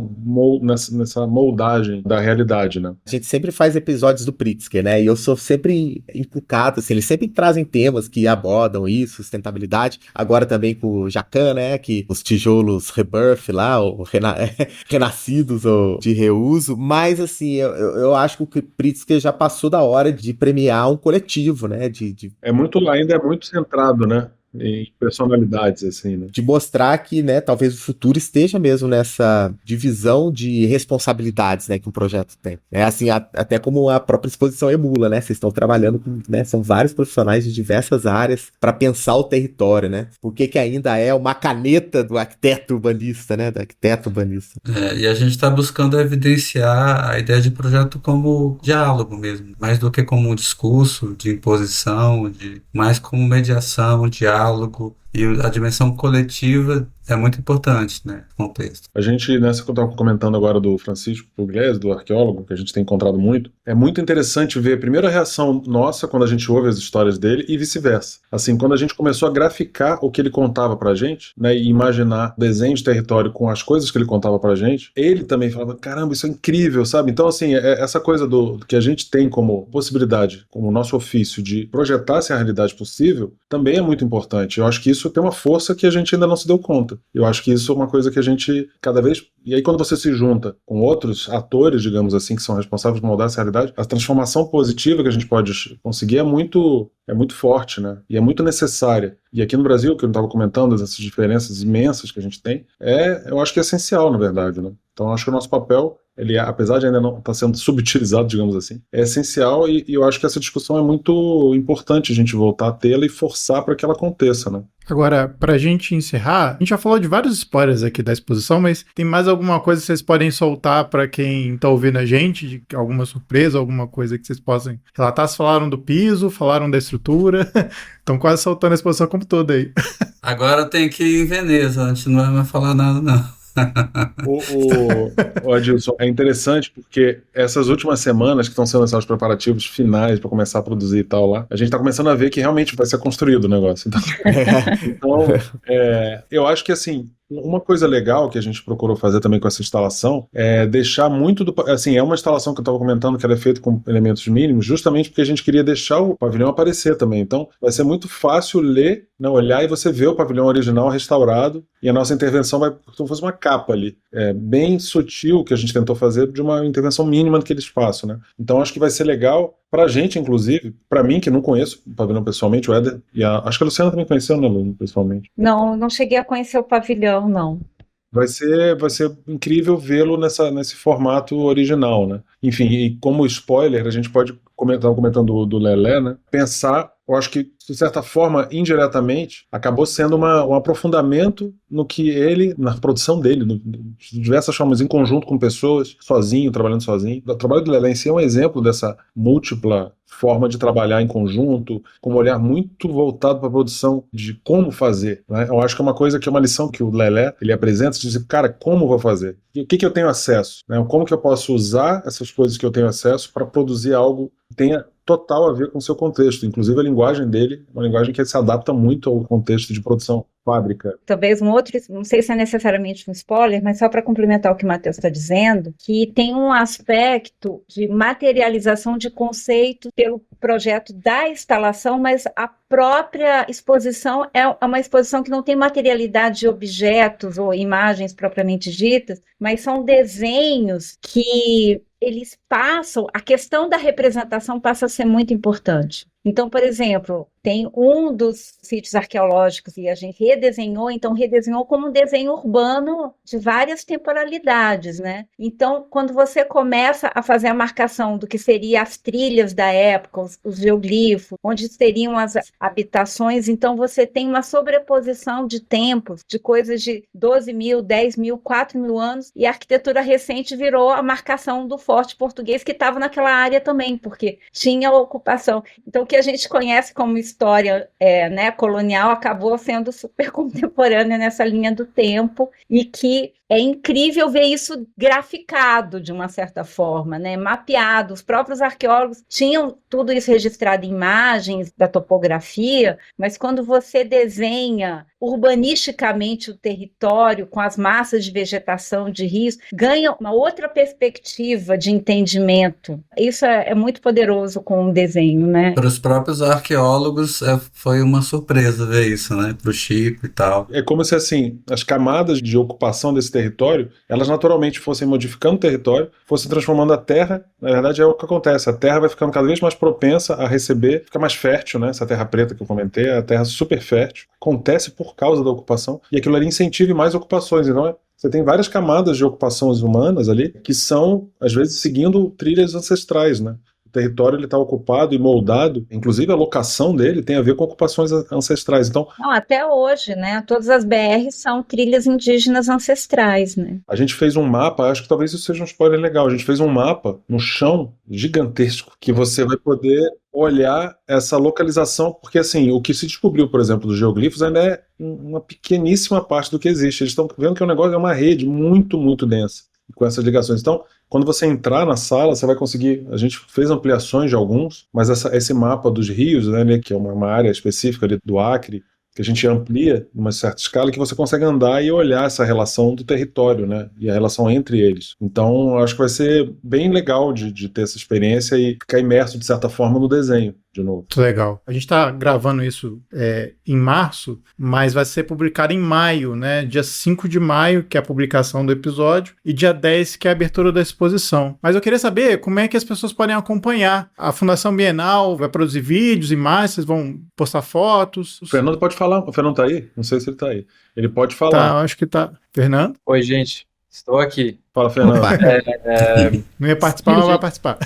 moldagem da realidade, né? A gente sempre faz episódios do Pritzker, né? E eu sou sempre encucado, assim, eles sempre trazem temas que abordam isso, sustentabilidade. Agora também com o Jacan, né? Que os tijolos Rebirth lá, ou renascidos ou de reuso. Mas, assim, eu acho que o Pritzker já passou da hora de premiar um coletivo, né? Ainda é muito centrado, né? Em personalidades, assim, né? De mostrar que, né, talvez o futuro esteja mesmo nessa divisão de responsabilidades, né, que um projeto tem. É assim, até como a própria exposição emula, né? Vocês estão trabalhando com, né, são vários profissionais de diversas áreas para pensar o território, né? Por que ainda é uma caneta do arquiteto urbanista, né? Do arquiteto urbanista. E a gente está buscando evidenciar a ideia de projeto como diálogo mesmo, mais do que como um discurso de imposição, mais como mediação, diálogo, e a dimensão coletiva é muito importante, né, no contexto. A gente, nessa que eu estava comentando agora do Francisco Pugliese, do arqueólogo, que a gente tem encontrado muito, é muito interessante ver, primeiro, a reação nossa quando a gente ouve as histórias dele e vice-versa. Assim, quando a gente começou a graficar o que ele contava pra gente, né, e imaginar desenho de território com as coisas que ele contava pra gente, ele também falava, caramba, isso é incrível, sabe? Então, assim, essa coisa do que a gente tem como possibilidade, como nosso ofício de projetar essa realidade possível, também é muito importante. Eu acho que isso tem uma força que a gente ainda não se deu conta. Eu acho que isso é uma coisa que a gente cada vez... E aí quando você se junta com outros atores, digamos assim, que são responsáveis por moldar essa realidade, a transformação positiva que a gente pode conseguir é muito forte, né? E é muito necessária. E aqui no Brasil, que eu estava comentando, essas diferenças imensas que a gente tem, eu acho que é essencial, na verdade, né? Então eu acho que o nosso papel, ele, apesar de ainda não estar sendo subutilizado, digamos assim, é essencial e eu acho que essa discussão é muito importante a gente voltar a tê-la e forçar para que ela aconteça, né? Agora, pra gente encerrar, a gente já falou de vários spoilers aqui da exposição, mas tem mais alguma coisa que vocês podem soltar pra quem tá ouvindo a gente, de alguma surpresa, alguma coisa que vocês possam relatar? Vocês falaram do piso, falaram da estrutura, estão quase soltando a exposição como toda aí. Agora tem que ir em Veneza, a gente não vai mais falar nada, não. O Adilson, é interessante porque essas últimas semanas que estão sendo os preparativos finais para começar a produzir e tal lá, a gente está começando a ver que realmente vai ser construído o negócio. Então, eu acho que assim, uma coisa legal que a gente procurou fazer também com essa instalação é deixar muito do... Assim, é uma instalação que eu estava comentando que ela é feita com elementos mínimos, justamente porque a gente queria deixar o pavilhão aparecer também. Então, vai ser muito fácil ler, né, olhar e você ver o pavilhão original restaurado, e a nossa intervenção vai como se fosse uma capa ali. É bem sutil que a gente tentou fazer de uma intervenção mínima naquele espaço, né? Então, acho que vai ser legal pra gente, inclusive, pra mim, que não conheço o pavilhão pessoalmente, o Éder, e acho que a Luciana também conheceu, né, Lu, pessoalmente. Não cheguei a conhecer o pavilhão, não. Vai ser incrível vê-lo nesse formato original, né? Enfim, e como spoiler, a gente pode comentar, comentando do Lelé, né? Pensar, eu acho que, de certa forma, indiretamente, acabou sendo um aprofundamento no que ele, na produção dele, de diversas formas, em conjunto com pessoas, sozinho, trabalhando sozinho. O trabalho do Lelé em si é um exemplo dessa múltipla forma de trabalhar em conjunto, com um olhar muito voltado para a produção de como fazer, né? Eu acho que é uma coisa que é uma lição que o Lelé, ele apresenta, de dizer, cara, como vou fazer? O que eu tenho acesso? Né? Como que eu posso usar essas coisas que eu tenho acesso para produzir algo que tenha total a ver com o seu contexto. Inclusive a linguagem dele é uma linguagem que se adapta muito ao contexto de produção fábrica. Talvez um outro, não sei se é necessariamente um spoiler, mas só para complementar o que o Matheus está dizendo, que tem um aspecto de materialização de conceito pelo projeto da instalação, mas a própria exposição é uma exposição que não tem materialidade de objetos ou imagens propriamente ditas, mas são desenhos que eles passam, a questão da representação passa a ser muito importante. Então, por exemplo, tem um dos sítios arqueológicos e a gente redesenhou como um desenho urbano de várias temporalidades, né? Então, quando você começa a fazer a marcação do que seriam as trilhas da época, os geoglifos, onde seriam as habitações, então você tem uma sobreposição de tempos, de coisas de 12 mil, 10 mil, 4 mil anos, e a arquitetura recente virou a marcação do Forte Português, que estava naquela área também, porque tinha ocupação. Então, o que a gente conhece como história colonial acabou sendo super contemporânea nessa linha do tempo, e que é incrível ver isso graficado de uma certa forma, né? Mapeado. Os próprios arqueólogos tinham tudo isso registrado em imagens da topografia, mas quando você desenha urbanisticamente o território com as massas de vegetação, de rios, ganha uma outra perspectiva de entendimento. Isso é muito poderoso com o desenho, né? Para os próprios arqueólogos foi uma surpresa ver isso, né? Para o Chico e tal. É como se, assim, as camadas de ocupação desse território, elas naturalmente fossem modificando o território, fossem transformando a terra. Na verdade, é o que acontece. A terra vai ficando cada vez mais propensa a receber, fica mais fértil, né? Essa terra preta que eu comentei, a terra super fértil. Acontece por causa da ocupação, e aquilo ali incentiva mais ocupações. Então, você tem várias camadas de ocupações humanas ali, que são, às vezes, seguindo trilhas ancestrais, né? O território está ocupado e moldado, inclusive a locação dele tem a ver com ocupações ancestrais. Então, não, até hoje, né? Todas as BRs são trilhas indígenas ancestrais, né? A gente fez um mapa, acho que talvez isso seja um spoiler legal. A gente fez um mapa no chão gigantesco que você vai poder olhar essa localização, porque assim, o que se descobriu, por exemplo, dos geoglifos ainda é uma pequeníssima parte do que existe. Eles estão vendo que o negócio é uma rede muito, muito densa com essas ligações. Então, quando você entrar na sala, você vai conseguir... A gente fez ampliações de alguns, mas esse mapa dos rios, né, que é uma área específica ali do Acre, que a gente amplia numa certa escala, que você consegue andar e olhar essa relação do território, né, e a relação entre eles. Então, eu acho que vai ser bem legal de ter essa experiência e ficar imerso, de certa forma, no desenho. De novo. Muito legal. A gente está gravando isso em março, mas vai ser publicado em maio, né? Dia 5 de maio, que é a publicação do episódio, e dia 10, que é a abertura da exposição. Mas eu queria saber como é que as pessoas podem acompanhar. A Fundação Bienal vai produzir vídeos, imagens, vocês vão postar fotos. O Fernando pode falar. O Fernando tá aí? Não sei se ele tá aí. Ele pode falar. Tá, eu acho que tá. Fernando? Oi, gente. Estou aqui. Fala, Fernando. Não ia participar, mas vai participar.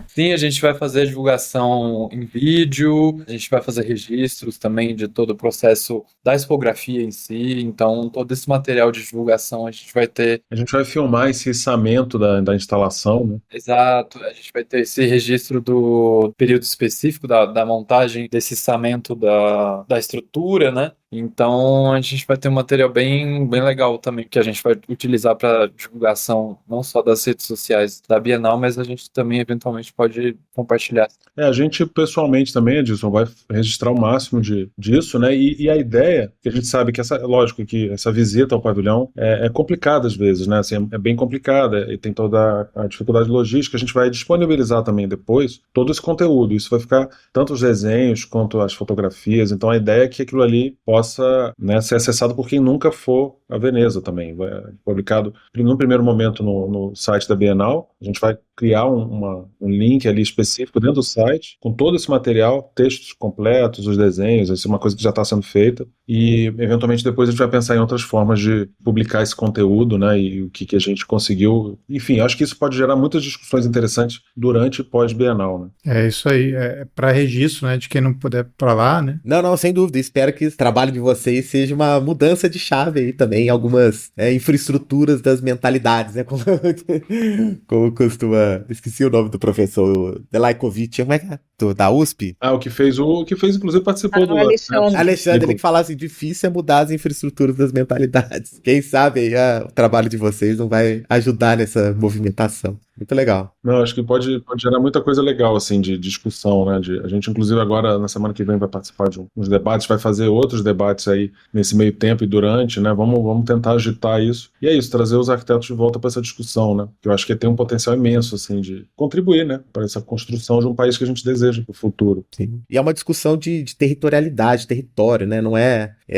Sim, a gente vai fazer a divulgação em vídeo, a gente vai fazer registros também de todo o processo da expografia em si, então todo esse material de divulgação a gente vai ter. A gente vai filmar esse içamento da instalação, né? Exato, a gente vai ter esse registro do período específico da montagem desse içamento da estrutura, né? Então a gente vai ter um material bem legal também que a gente vai utilizar para divulgação não só das redes sociais da Bienal, mas a gente também eventualmente pode compartilhar. A gente pessoalmente também, Edilson, vai registrar o máximo disso, né? E a ideia, que a gente sabe que lógico que essa visita ao pavilhão é complicada às vezes, né? Assim, é bem complicada e tem toda a dificuldade logística. A gente vai disponibilizar também depois todo esse conteúdo. Isso vai ficar tanto os desenhos quanto as fotografias. Então a ideia é que aquilo ali possa, né, ser acessado por quem nunca for a Veneza também. Vai publicado no primeiro momento no site da Bienal. A gente vai criar um link ali específico dentro do site, com todo esse material, textos completos, os desenhos, isso é uma coisa que já está sendo feita, e eventualmente depois a gente vai pensar em outras formas de publicar esse conteúdo, né, e o que a gente conseguiu. Enfim, acho que isso pode gerar muitas discussões interessantes durante e pós-Bienal, né. É isso aí, para registro, né, de quem não puder para lá, né. Não, sem dúvida, espero que o trabalho de vocês seja uma mudança de chave aí também, em algumas infraestruturas das mentalidades, né, como costuma. Esqueci o nome do professor Delaikovic, como é que é? Da USP? O que fez inclusive participou do Alexandre, ele que fala assim, difícil é mudar as infraestruturas das mentalidades. Quem sabe aí o trabalho de vocês não vai ajudar nessa movimentação. Muito legal. Não, acho que pode gerar muita coisa legal, assim, de discussão, né? A gente, inclusive, agora, na semana que vem, vai participar de uns debates, vai fazer outros debates aí nesse meio tempo e durante, né? Vamos tentar agitar isso. E é isso, trazer os arquitetos de volta para essa discussão, né? Que eu acho que tem um potencial imenso, assim, de contribuir, né? Para essa construção de um país que a gente deseja para o futuro. Sim. E é uma discussão de territorialidade, território, né? Não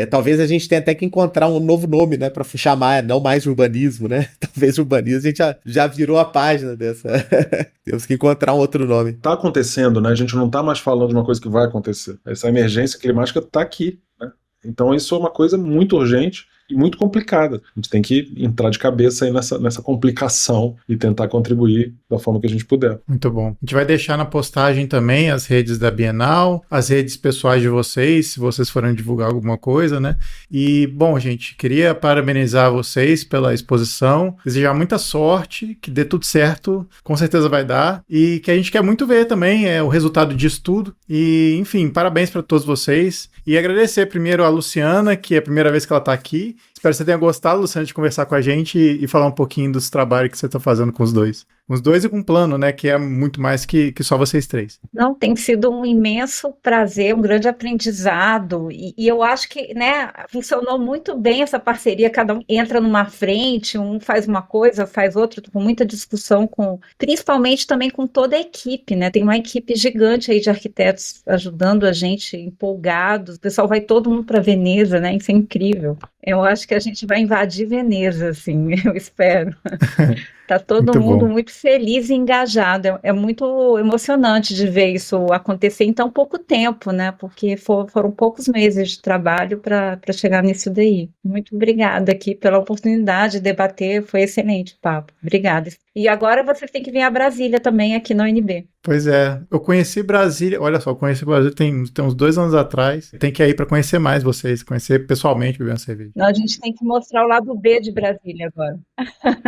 talvez a gente tenha até que encontrar um novo nome, né? Para chamar, não mais urbanismo, né? Talvez urbanismo a gente já virou a página dessa. Temos que encontrar um outro nome. Tá acontecendo, né? A gente não tá mais falando de uma coisa que vai acontecer. Essa emergência climática tá aqui, né? Então isso é uma coisa muito urgente e muito complicada. A gente tem que entrar de cabeça aí nessa complicação e tentar contribuir da forma que a gente puder. Muito bom. A gente vai deixar na postagem também as redes da Bienal, as redes pessoais de vocês, se vocês forem divulgar alguma coisa, né? E, bom, gente, queria parabenizar vocês pela exposição, desejar muita sorte, que dê tudo certo, com certeza vai dar, e que a gente quer muito ver também o resultado disso tudo. E, enfim, parabéns para todos vocês. E agradecer primeiro a Luciana, que é a primeira vez que ela está aqui. Espero que você tenha gostado, Luciana, de conversar com a gente e falar um pouquinho dos trabalhos que você está fazendo com os dois. Com os dois e com o Plano, né? Que é muito mais que só vocês três. Não, tem sido um imenso prazer, um grande aprendizado. E eu acho que, né, funcionou muito bem essa parceria. Cada um entra numa frente, um faz uma coisa, faz outra, com muita discussão, principalmente também com toda a equipe, né? Tem uma equipe gigante aí de arquitetos ajudando a gente, empolgados. O pessoal vai todo mundo para Veneza, né? Isso é incrível. Eu acho que a gente vai invadir Veneza, assim, eu espero. Tá todo mundo muito feliz e engajado. É muito emocionante de ver isso acontecer em tão pouco tempo, né? Porque foram poucos meses de trabalho para chegar nisso daí. Muito obrigada aqui pela oportunidade de debater. Foi excelente o papo. Obrigada. E agora você tem que vir a Brasília também, aqui na UNB. Pois é. Eu conheci Brasília, olha só, conheci Brasília tem uns 2 anos atrás. Tem que ir para conhecer mais vocês, conhecer pessoalmente, beber uma cerveja. Não, a gente tem que mostrar o lado B de Brasília agora.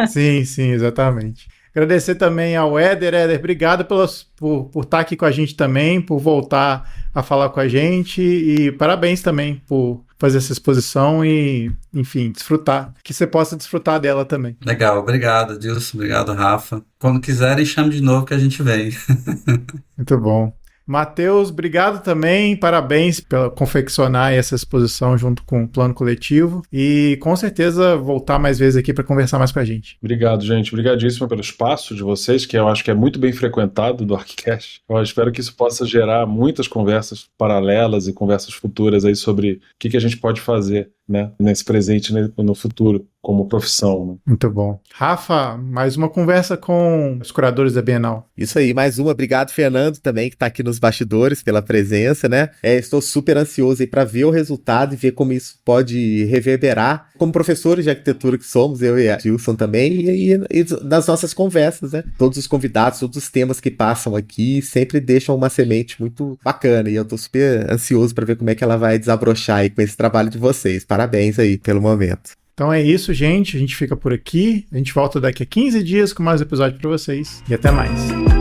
Sim, exatamente. Agradecer também ao Éder. Éder, obrigado por estar aqui com a gente também, por voltar a falar com a gente e parabéns também por fazer essa exposição e, enfim, desfrutar. Que você possa desfrutar dela também. Legal, obrigado, Dilson. Obrigado, Rafa. Quando quiserem, chame de novo que a gente vem. Muito bom. Matheus, obrigado também, parabéns pela confeccionar essa exposição junto com o Plano Coletivo e com certeza voltar mais vezes aqui para conversar mais com a gente. Obrigado, gente. Obrigadíssimo pelo espaço de vocês, que eu acho que é muito bem frequentado do ArchiCast. Eu espero que isso possa gerar muitas conversas paralelas e conversas futuras aí sobre o que a gente pode fazer, né, nesse presente e no futuro. como profissão, né? Muito bom. Rafa, mais uma conversa com os curadores da Bienal. Isso aí, mais uma. Obrigado, Fernando, também, que tá aqui nos bastidores, pela presença, né? Estou super ansioso aí para ver o resultado e ver como isso pode reverberar. Como professores de arquitetura que somos, eu e a Gilson também, e nas nossas conversas, né? Todos os convidados, todos os temas que passam aqui sempre deixam uma semente muito bacana, e eu tô super ansioso para ver como é que ela vai desabrochar aí com esse trabalho de vocês. Parabéns aí pelo momento. Então é isso, gente. A gente fica por aqui. A gente volta daqui a 15 dias com mais episódio para vocês. E até mais.